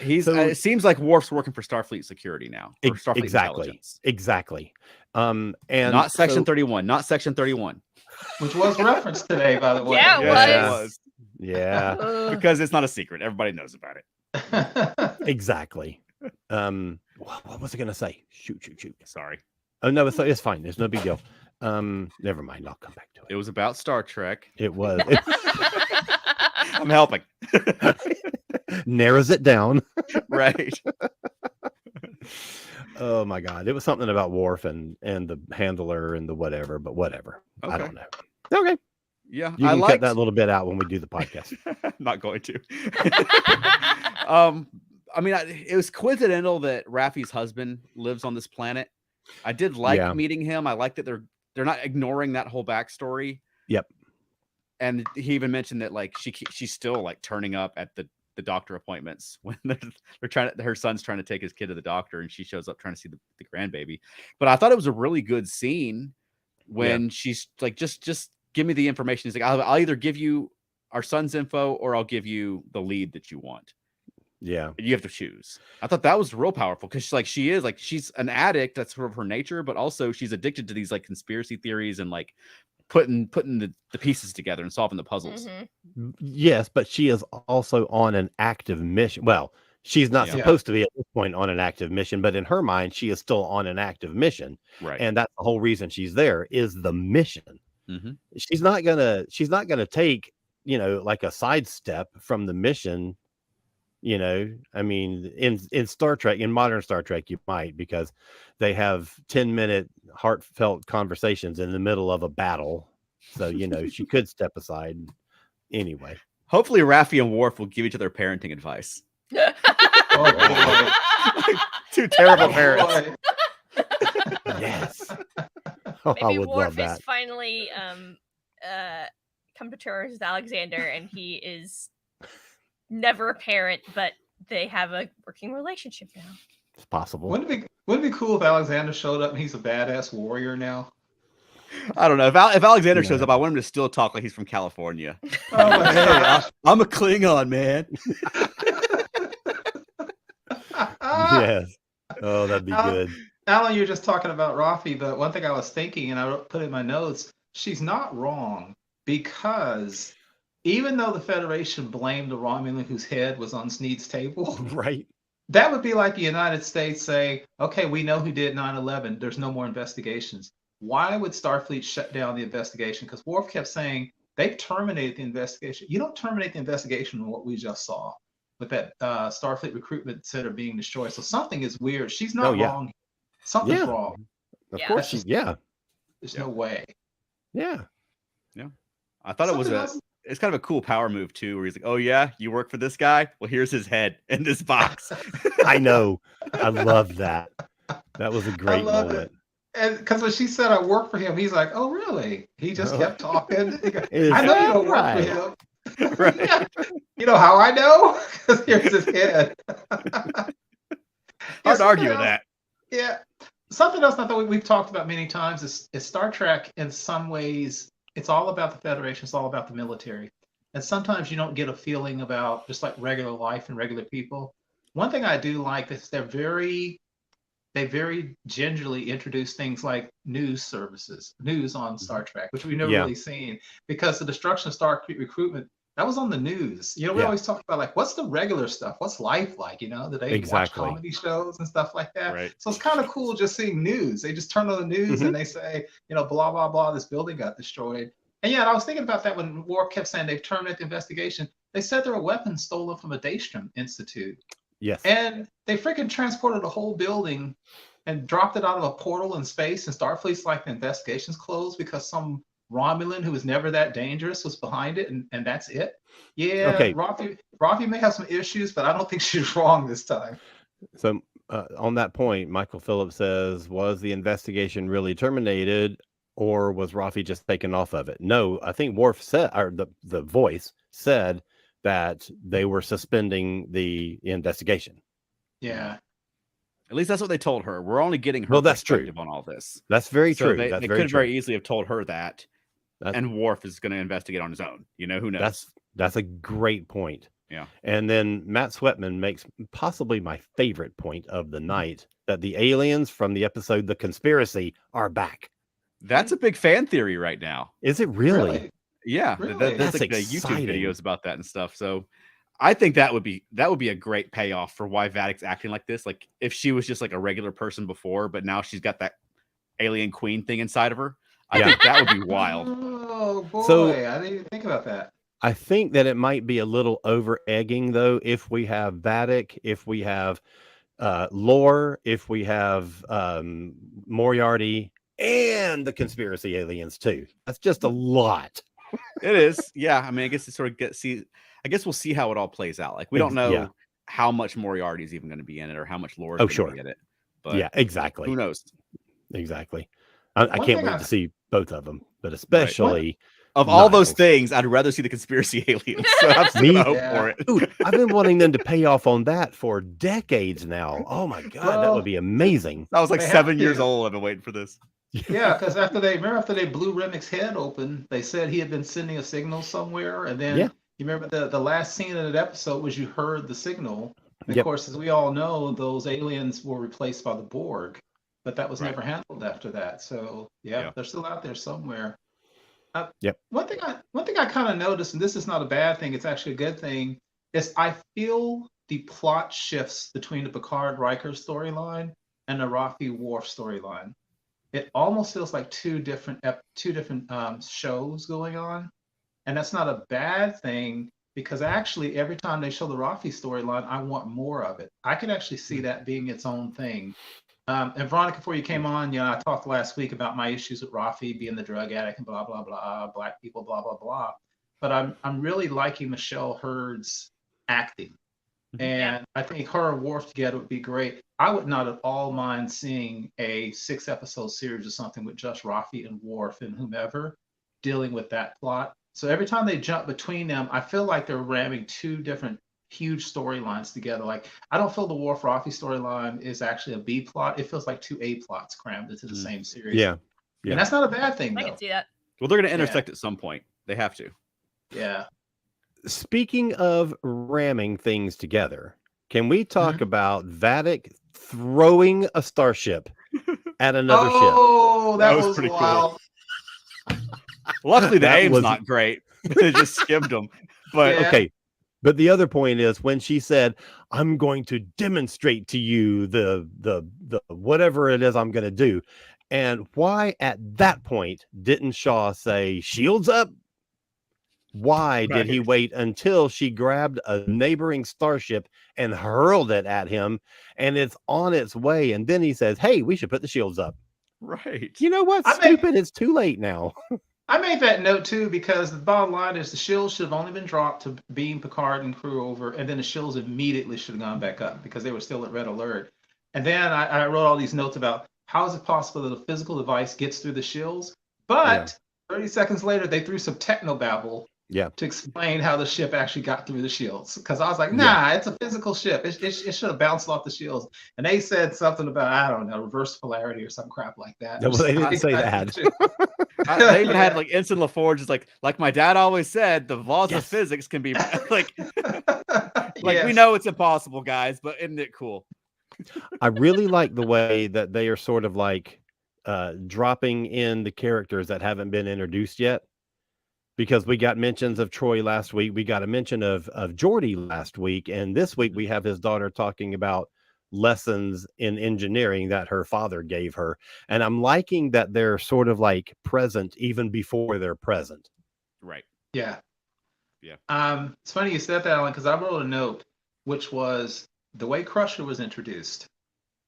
it seems like Worf's working for Starfleet security now. Or Starfleet intelligence. Exactly. And not Section 31. Not Section 31. Which was referenced today, by the way. Yeah, it was. Yeah. Because it's not a secret. Everybody knows about it. Exactly. What was I going to say? Shoot. Sorry. Oh, no, it's fine. There's no big deal. Never mind. I'll come back to it. It was about Star Trek. It was. I'm helping. Narrows it down. Right. Oh my God. It was something about Worf and the handler and the whatever, but whatever. Okay. I don't know. Okay. Yeah. You can cut that little bit out when we do the podcast. Not going to. I mean, it was coincidental that Raffi's husband lives on this planet. I did like meeting him. I like that they're not ignoring that whole backstory. Yep. And he even mentioned that like she's still like turning up at the doctor appointments when her son's trying to take his kid to the doctor, and she shows up trying to see the grandbaby. But I thought it was a really good scene when she's like, just give me the information. He's like, I'll either give you our son's info or I'll give you the lead that you want. Yeah. You have to choose. I thought that was real powerful, because she's an addict. That's sort of her nature, but also she's addicted to these like conspiracy theories and like putting the pieces together and solving the puzzles. Mm-hmm. Yes, but she is also on an active mission. Well, she's not supposed to be at this point on an active mission, but in her mind, she is still on an active mission. Right. And that's the whole reason she's there, is the mission. Mm-hmm. She's not gonna take, like a sidestep from the mission. I mean, in Star Trek, in modern Star Trek, you might, because they have 10-minute heartfelt conversations in the middle of a battle. So, she could step aside anyway. Hopefully Raffi and Worf will give each other parenting advice. Two terrible parents. Yes. Maybe Worf is finally come to terms with Alexander, and he is never a parent, but they have a working relationship now. It's possible. Wouldn't it be cool if Alexander showed up and he's a badass warrior now? I don't know. If Alexander shows up, I want him to still talk like he's from California. I'm a Klingon, man. Yes. Oh, that'd be good. Alan, you're just talking about Rafi, but one thing I was thinking, and I put in my notes, she's not wrong, because even though the Federation blamed the Romulan whose head was on Sneed's table, right? That would be like the United States saying, okay, we know who did 9/11. There's no more investigations. Why would Starfleet shut down the investigation? Because Worf kept saying, they've terminated the investigation. You don't terminate the investigation on what we just saw with that Starfleet recruitment center being destroyed. So something is weird. She's not wrong. Something's wrong. Of course. There's no way. Yeah. I thought it was it's kind of a cool power move too, where he's like, "Oh yeah, you work for this guy? Well, here's his head in this box." I know. I love that. That was a great moment. And because when she said I work for him, he's like, "Oh, really?" He just kept talking. I know you don't work for him. Right. Yeah. You know how I know? Because here's his head. Hard to argue with that. Yeah. Something else I thought we've talked about many times is Star Trek. In some ways, it's all about the Federation. It's all about the military. And sometimes you don't get a feeling about just like regular life and regular people. One thing I do like is they very gingerly introduce things like news on Star Trek, which we've never really seen, because the destruction of Starfleet recruitment, that was on the news. You know, we always talk about like, what's the regular stuff? What's life like? You know, do they watch comedy shows and stuff like that? Right. So it's kind of cool just seeing news. They just turn on the news and they say, you know, blah, blah, blah, this building got destroyed. And yeah, I was thinking about that when Worf kept saying they've terminated the investigation. They said there were weapons stolen from a Daystrom Institute. Yes. And they freaking transported a whole building and dropped it out of a portal in space. And Starfleet's like, the investigation's closed because some Romulan who was never that dangerous was behind it, and that's it. Yeah, okay. Rafi may have some issues, but I don't think she's wrong this time. So on that point, Michael Phillips says, was the investigation really terminated, or was Rafi just taken off of it? No, I think Worf said, or the voice said that they were suspending the investigation. Yeah. At least that's what they told her. We're only getting her perspective on all this. That's very true. They very could true. very easily have told her that, and Worf is going to investigate on his own. You know, who knows? That's a great point. Yeah. And then Matt Sweatman makes possibly my favorite point of the night, that the aliens from the episode The Conspiracy are back. That's a big fan theory right now. Is it really? Yeah. Really? That's like the YouTube videos about that and stuff. So I think that would be a great payoff for why Vadic's acting like this. Like if she was just like a regular person before, but now she's got that alien queen thing inside of her. I think that would be wild. Oh boy, I didn't even think about that. I think that it might be a little over egging though, if we have Vadic, if we have Lore, if we have Moriarty and the conspiracy aliens too. That's just a lot. It is. Yeah. I mean, I guess I guess we'll see how it all plays out. Like we don't know how much Moriarty is even going to be in it or how much Lore is going to be in it. But yeah, exactly. Who knows? Exactly. I can't wait to see both of them, but especially of all those things, I'd rather see the conspiracy aliens. So I'm still gonna hope for it. Dude, I've been wanting them to pay off on that for decades now. Oh my god, that would be amazing. I was like 7 years old. I've been waiting for this. Yeah, because after they blew Remic's head open, they said he had been sending a signal somewhere, and then you remember the last scene of that episode was you heard the signal. And of course, as we all know, those aliens were replaced by the Borg, but that was never handled after that. So they're still out there somewhere. One thing I kind of noticed, and this is not a bad thing, it's actually a good thing, is I feel the plot shifts between the Picard Riker storyline and the Rafi Worf storyline. It almost feels like two different shows going on, and that's not a bad thing, because actually every time they show the Rafi storyline, I want more of it. I can actually see that being its own thing. And Veronica, before you came on, I talked last week about my issues with Rafi being the drug addict and blah blah blah, black people, blah blah blah. But I'm really liking Michelle Hurd's acting, and I think her and Worf together would be great. I would not at all mind seeing a 6-episode series or something with just Rafi and Worf and whomever dealing with that plot. So every time they jump between them, I feel like they're ramming two different huge storylines together. Like I don't feel the Worf Rafi storyline is actually a B plot. It feels like two A plots crammed into the same series. Yeah. And that's not a bad thing. I can see that. Well, they're going to intersect at some point. They have to. Yeah. Speaking of ramming things together, can we talk about Vadic throwing a starship at another ship? Oh, that was pretty wild. Cool. Luckily, the aim's not great. They just skimmed them. But okay. But the other point is when she said, "I'm going to demonstrate to you the whatever it is I'm going to do," and why at that point didn't Shaw say "shields up"? Why did he wait until she grabbed a neighboring starship and hurled it at him, and it's on its way, and then he says, "Hey, we should put the shields up"? Right. You know what? Stupid. It's too late now. I made that note too because the bottom line is the shields should have only been dropped to beam Picard and crew over, and then the shields immediately should have gone back up because they were still at red alert. And then I wrote all these notes about how is it possible that a physical device gets through the shields, but 30 seconds later they threw some technobabble to explain how the ship actually got through the shields. Because I was like, nah, it's a physical ship. It should have bounced off the shields. And they said something about, I don't know, reverse polarity or some crap like that. No, well, they didn't say that. They even had like Ensign LaForge is like my dad always said, the laws of physics can be like we know it's impossible, guys, but isn't it cool? I really like the way that they are sort of like dropping in the characters that haven't been introduced yet. Because we got mentions of Troy last week, we got a mention of Geordi last week, and this week we have his daughter talking about lessons in engineering that her father gave her. And I'm liking that they're sort of like present even before they're present. Right. Yeah. It's funny you said that, Alan, because I wrote a note, which was the way Crusher was introduced,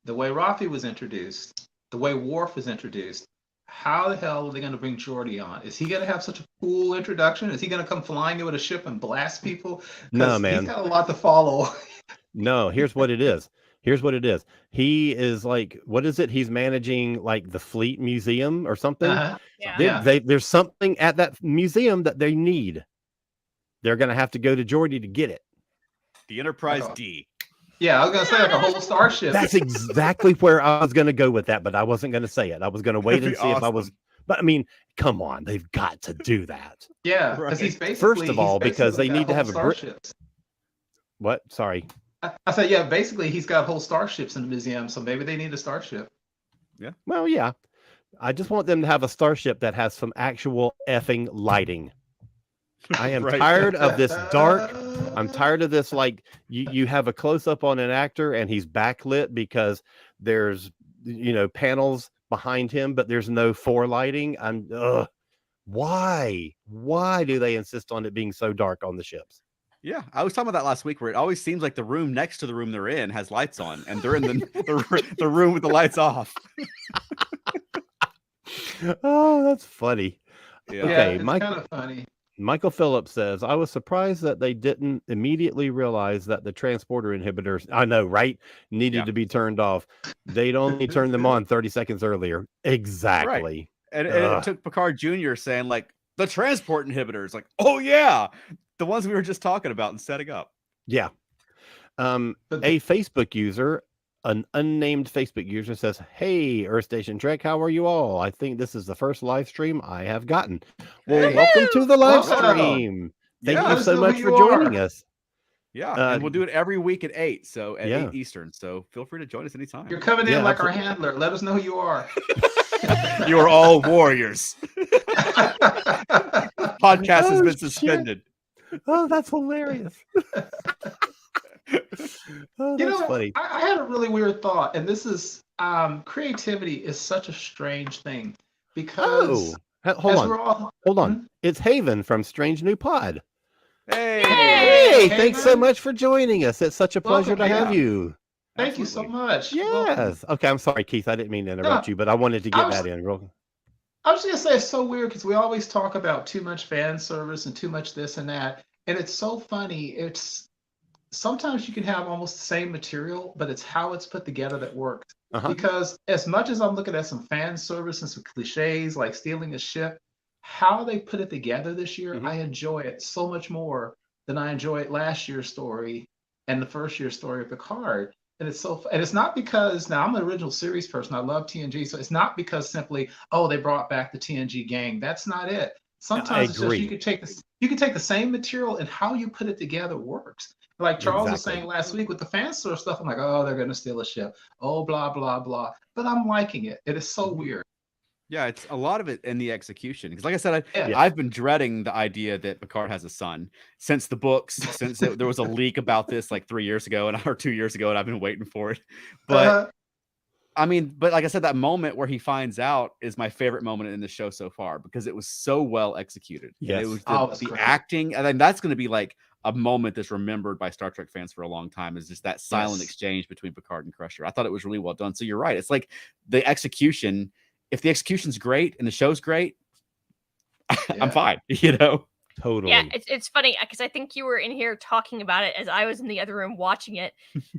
the way Rafi was introduced, the way Worf was introduced. How the hell are they going to bring Geordi on? Is he going to have such a cool introduction? Is he going to come flying in with a ship and blast people? No, man. He's got a lot to follow. No, here's what it is. He is like, what is it? He's managing like the Fleet Museum or something. There's something at that museum that they need. They're going to have to go to Geordi to get it. The Enterprise D. Yeah, I was going to say like a whole starship. That's exactly where I was going to go with that, but I wasn't going to say it. I was going to wait and see if I was. But I mean, come on, they've got to do that. Yeah, because he's basically first of all because they need to have starships. What? Sorry. I said, yeah, basically he's got whole starships in the museum, so maybe they need a starship. Yeah. Well, yeah. I just want them to have a starship that has some actual effing lighting. I am tired of this dark. I'm tired of this. Like you have a close up on an actor and he's backlit because there's, panels behind him, but there's no forelighting. Why do they insist on it being so dark on the ships? Yeah, I was talking about that last week where it always seems like the room next to the room they're in has lights on and they're in the room with the lights off. Oh, that's funny. Yeah, okay, it's kind of funny. Michael Phillips says, I was surprised that they didn't immediately realize that the transporter inhibitors, I know, right, needed to be turned off. They'd only turned them on 30 seconds earlier. Exactly. Right. And it took Picard Jr. saying, like, the transport inhibitors, like, oh, yeah, the ones we were just talking about and setting up. Yeah. A Facebook user, an unnamed Facebook user says, hey, Earth Station Trek, how are you all? I think this is the first live stream I have gotten. Well, welcome to the live stream. Thank you so much for joining us. Yeah, and we'll do it every week at 8, so at 8 Eastern. So feel free to join us anytime. You're coming in like our handler. Let us know who you are. You are all warriors. Podcast has been suspended. Oh, that's hilarious. Oh, that's funny. I had a really weird thought, and this is creativity is such a strange thing because hold on. It's Haven from Strange New Pod. Hey, thanks so much for joining us. It's such a pleasure to have you. Thank you so much. Yes. Welcome. Okay, I'm sorry, Keith. I didn't mean to interrupt you, but I wanted to get that in real. I was just gonna say it's so weird because we always talk about too much fan service and too much this and that, and it's so funny. It's sometimes you can have almost the same material, but it's how it's put together that works. Because as much as I'm looking at some fan service and some cliches like stealing a ship, how they put it together this year, I enjoy it so much more than I enjoyed last year's story and the first year's story of Picard. And it's not because now I'm an original series person. I love TNG, so it's not because simply they brought back the TNG gang. That's not it. Sometimes it's just you can take the same material and how you put it together works. Like Charles was saying last week with the fan service stuff, I'm like, they're going to steal a ship. Oh, blah, blah, blah. But I'm liking it. It is so weird. Yeah, it's a lot of it in the execution. Because like I said, I've been dreading the idea that Picard has a son since the books, since there was a leak about this like 3 years ago or 2 years ago, and I've been waiting for it. But but like I said, that moment where he finds out is my favorite moment in the show so far because it was so well executed. Yes. It was the acting, and then that's going to be like a moment that's remembered by Star Trek fans for a long time is just that silent exchange between Picard and Crusher. I thought it was really well done. So you're right. It's like the execution. If the execution's great and the show's great, I'm fine. You know. Totally. Yeah, it's funny because I think you were in here talking about it as I was in the other room watching it.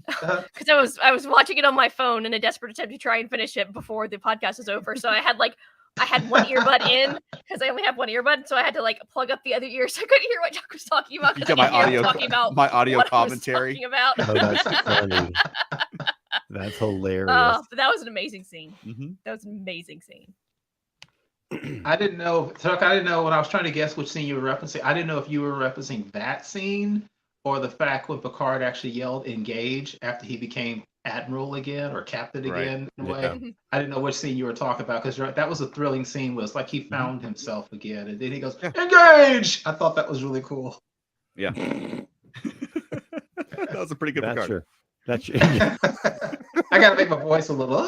Because I was watching it on my phone in a desperate attempt to try and finish it before the podcast was over. So I had one earbud in because I only have one earbud, so I had to like plug up the other ear so I couldn't hear what Chuck was talking about. You got my audio commentary. About. Oh, that's funny. That's hilarious. But that was an amazing scene. Mm-hmm. That was an amazing scene. I didn't know, Chuck. I didn't know when I was trying to guess which scene you were referencing. I didn't know if you were referencing that scene or the fact when Picard actually yelled "engage" after he became admiral again or captain again. In a way, I didn't know which scene you were talking about because that was a thrilling scene. Was like he found himself again, and then he goes "engage." I thought that was really cool. Yeah, that was a pretty good Picard. True. That's true. I gotta make my voice a little.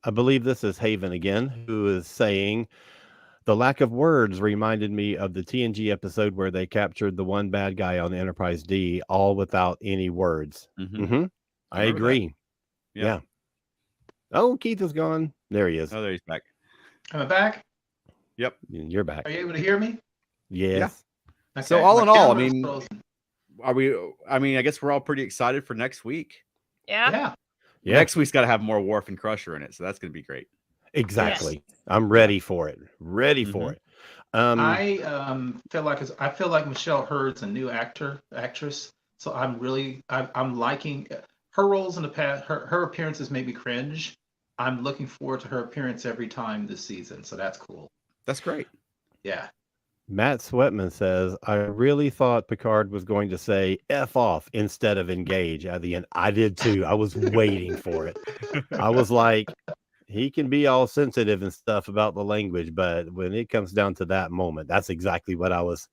I believe this is Haven again, who is saying the lack of words reminded me of the TNG episode where they captured the one bad guy on the Enterprise D, all without any words. I agree. Yeah. Oh, Keith is gone. There he is. Oh, there he's back. Am I back? Yep, you're back. Are you able to hear me? Yes. Yeah. Okay. So all in all, I mean, I guess we're all pretty excited for next week. Yeah. Next week's got to have more Worf and Crusher in it, so that's going to be great. Exactly. Yes. I'm ready for it. For it. I feel like Michelle Hurd's a new actress, so I'm liking her roles in the past. Her appearances made me cringe. I'm looking forward to her appearance every time this season, so that's cool. That's great. Yeah. Matt Sweatman says, I really thought Picard was going to say F off instead of engage at the end. I did too. I was waiting for it. I was like, he can be all sensitive and stuff about the language, but when it comes down to that moment, that's exactly what I was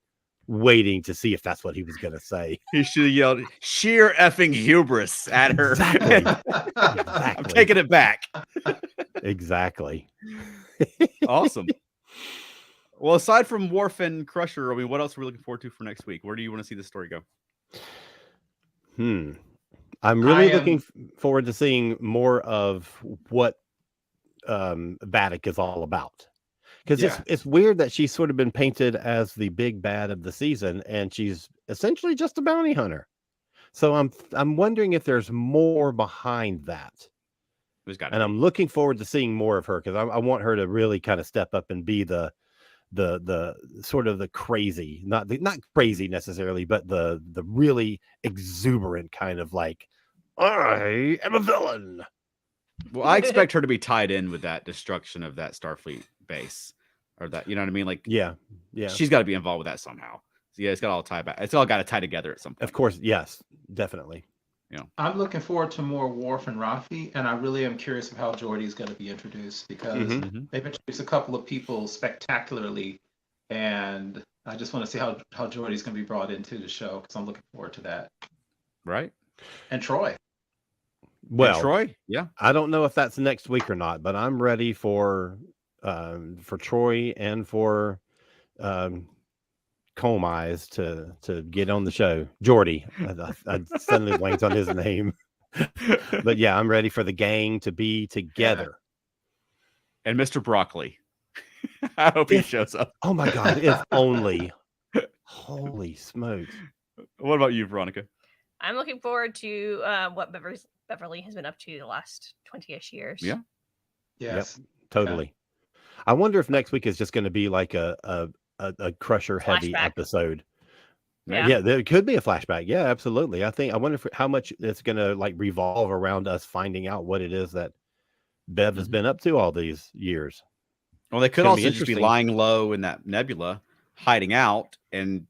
waiting to see if that's what he was going to say. He should have yelled sheer effing hubris at her. Exactly. I'm taking it back. Exactly. Awesome. Well, aside from Worf and Crusher, I mean, what else are we looking forward to for next week? Where do you want to see the story go? I'm really looking forward to seeing more of what Vadic is all about. Because it's weird that she's sort of been painted as the big bad of the season, and she's essentially just a bounty hunter. So I'm wondering if there's more behind that. And I'm looking forward to seeing more of her because I want her to really kind of step up and be the sort of the crazy, not crazy necessarily, but the really exuberant kind of like, I am a villain. Well, I expect her to be tied in with that destruction of that Starfleet base, or that, you know what I mean? Like, yeah, she's got to be involved with that somehow. So yeah, it's got all tie back. It's all got to tie together at some point. Of course, yes, definitely. I'm looking forward to more Worf and Rafi, and I really am curious of how Geordi's going to be introduced because they've introduced a couple of people spectacularly, and I just want to see how Geordi's going to be brought into the show because I'm looking forward to that. Right. And Troy. Well, and Troy, yeah. I don't know if that's next week or not, but I'm ready for Troy and for Comb Eyes to get on the show. Geordi. I suddenly blanked on his name. But yeah, I'm ready for the gang to be together. And Mr. Broccoli. I hope he shows up. Oh my God, if only. Holy smokes. What about you, Veronica? I'm looking forward to what Beverly has been up to the last 20-ish years. Yeah. Yes. Yep, totally. Yeah. I wonder if next week is just going to be like a Crusher heavy episode. Yeah, there could be a flashback. Yeah, absolutely. I wonder how much it's going to like revolve around us finding out what it is that Bev has been up to all these years. Well, they could also just be lying low in that nebula, hiding out and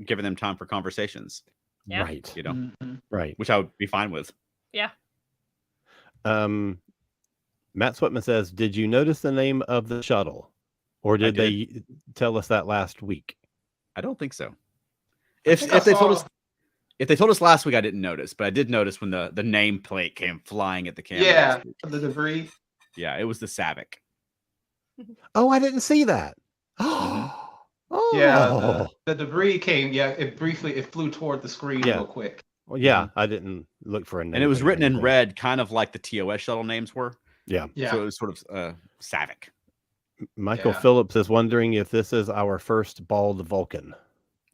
giving them time for conversations. Yeah. Right. You know, right. Which I would be fine with. Yeah. Matt Sweatman says, did you notice the name of the shuttle? Or did they tell us that last week? I don't think so. If they told us last week, I didn't notice, but I did notice when the nameplate came flying at the camera. Yeah, the debris. Yeah, it was the Savick. Oh, I didn't see that. Oh, yeah, the debris came. Yeah, it flew toward the screen real quick. Well, yeah, I didn't look for a name. And it was written in red, kind of like the TOS shuttle names were. Yeah. So it was sort of Savick. Michael Phillips is wondering if this is our first bald Vulcan.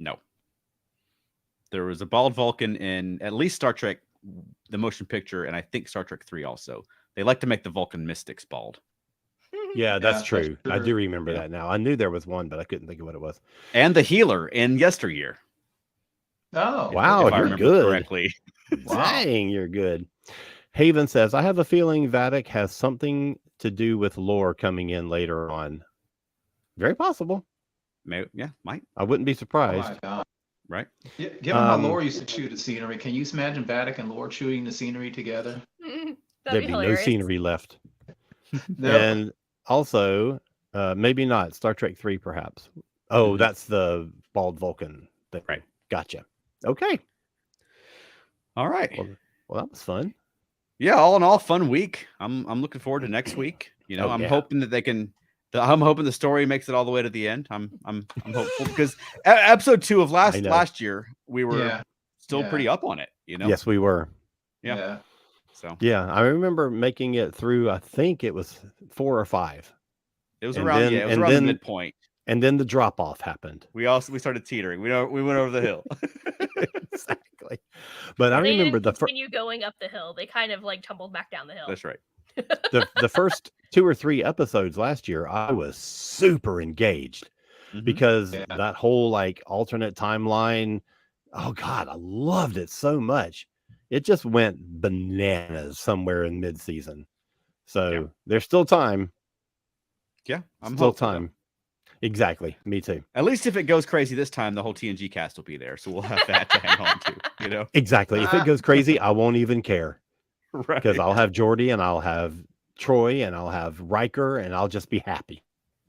No. There was a bald Vulcan in at least Star Trek, the motion picture, and I think Star Trek 3 also. They like to make the Vulcan mystics bald. Yeah, that's true. I do remember that now. I knew there was one, but I couldn't think of what it was. And the healer in Yesteryear. Oh, wow, you're good. Correctly. Dang, you're good. Haven says, I have a feeling Vadic has something to do with lore coming in later on. Very possible. Might. I wouldn't be surprised. Oh my God. Right. Given how lore used to chew the scenery, can you imagine Vadic and lore chewing the scenery together? There'd be no scenery left. No. And also, maybe not Star Trek 3, perhaps. Oh, that's the bald Vulcan thing. Right. Gotcha. Okay. All right. Well, that was fun. Yeah, all in all, fun week. I'm looking forward to next week. You know, I'm hoping that they can. I'm hoping the story makes it all the way to the end. I'm hopeful because episode 2 of last year we were still pretty up on it. You know. Yes, we were. Yeah. So. Yeah, I remember making it through. I think it was 4 or 5. It was around. It was around the midpoint. And then the drop off happened. We started teetering. We went over the hill. Exactly. But I remember the continue going up the hill. They kind of like tumbled back down the hill. That's right. the first 2 or 3 episodes last year, I was super engaged because that whole like alternate timeline. Oh God, I loved it so much. It just went bananas somewhere in mid-season. So there's still time. Yeah, I'm still time. Exactly. Me too. At least if it goes crazy this time, the whole TNG cast will be there. So we'll have that to hang on to, you know? Exactly. If it goes crazy, I won't even care. Right. Because I'll have Geordi and I'll have Troy and I'll have Riker and I'll just be happy.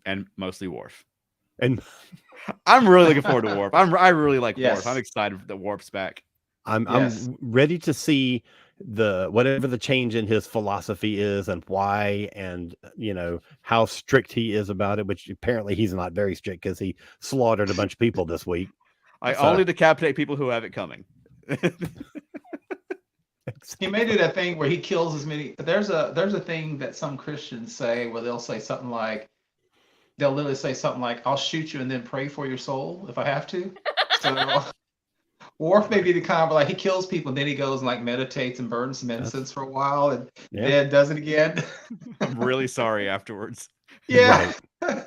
And mostly Worf. And I'm really looking forward to Worf. I really like Worf. I'm excited that Worf's back. I'm ready to see whatever the change in his philosophy is and why, and you know how strict he is about it, which apparently he's not very strict because he slaughtered a bunch of people this week. I only decapitate people who have it coming. He may do that thing where he kills as many. There's a thing that some Christians say where they'll say something like, they'll literally say something like, "I'll shoot you and then pray for your soul if I have to." So Worf may be the kind of like he kills people and then he goes and like meditates and burns some incense for a while and then does it again. I'm really sorry afterwards. Yeah. Right.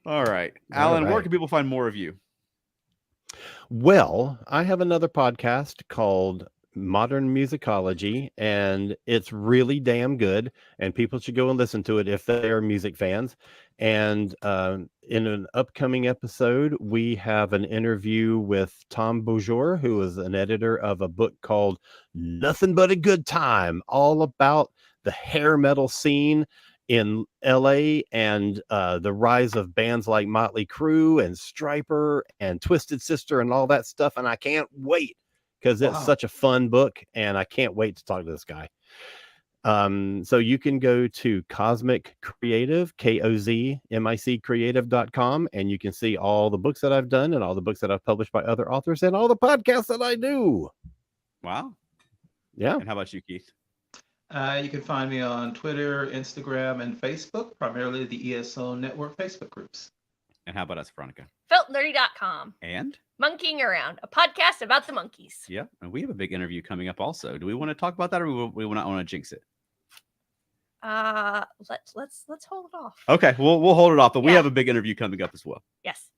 All right. Alan, where can people find more of you? Well, I have another podcast called Modern Musicology, and it's really damn good, and people should go and listen to it if they are music fans. And in an upcoming episode, we have an interview with Tom Beaujour, who is an editor of a book called Nothing But a Good Time, all about the hair metal scene in LA and the rise of bands like Motley Crue and Stryper and Twisted Sister and all that stuff. And I can't wait because it's such a fun book and I can't wait to talk to this guy. So you can go to Cosmic Creative, KOZMIC creative.com, and you can see all the books that I've done and all the books that I've published by other authors and all the podcasts that I do. Wow. Yeah. And how about you, Keith? You can find me on Twitter, Instagram, and Facebook, primarily the ESO Network Facebook groups. And how about us, Veronica? Feltnerdy.com. And? Monkeying Around, a podcast about the monkeys. Yeah, and we have a big interview coming up also. Do we want to talk about that or we not want to jinx it? Let's hold it off. Okay, we'll hold it off, but we have a big interview coming up as well. Yes.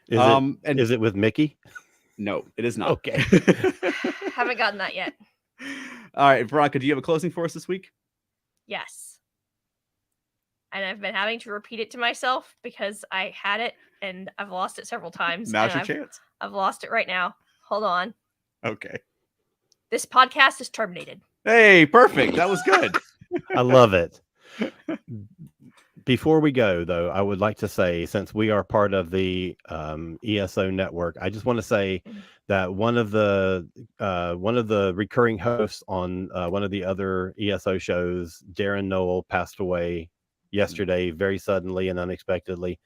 Is it with Mickey? No, it is not. Okay. Haven't gotten that yet. All right, Veronica, do you have a closing for us this week? Yes. And I've been having to repeat it to myself because I had it and I've lost it several times. Now's your chance. I've lost it right now. Hold on. Okay. This podcast is terminated. Hey, perfect. That was good. I love it. Before we go, though, I would like to say, since we are part of the ESO network, I just want to say that one of the recurring hosts on one of the other ESO shows, Darren Noel, passed away yesterday, very suddenly and unexpectedly.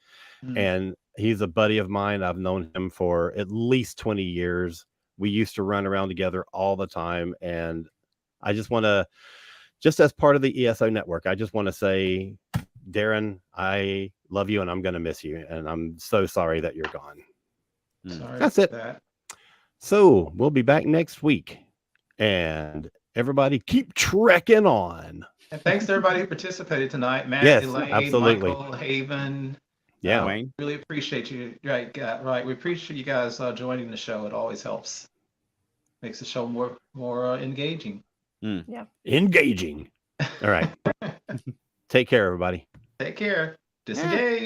And he's a buddy of mine. I've known him for at least 20 years. We used to run around together all the time. And I just want to, just as part of the ESO network, I just want to say Darren, I love you and I'm going to miss you. And I'm so sorry that you're gone. Sorry. That's it. So we'll be back next week. And everybody keep trekking on. And thanks to everybody who participated tonight. Matt, yes, Elaine, absolutely. Michael, Haven. Yeah. Wayne. Really appreciate you. Right. We appreciate you guys joining the show. It always helps. Makes the show more engaging. Yeah. Engaging. All right. Take care, everybody. Take care. Disengage.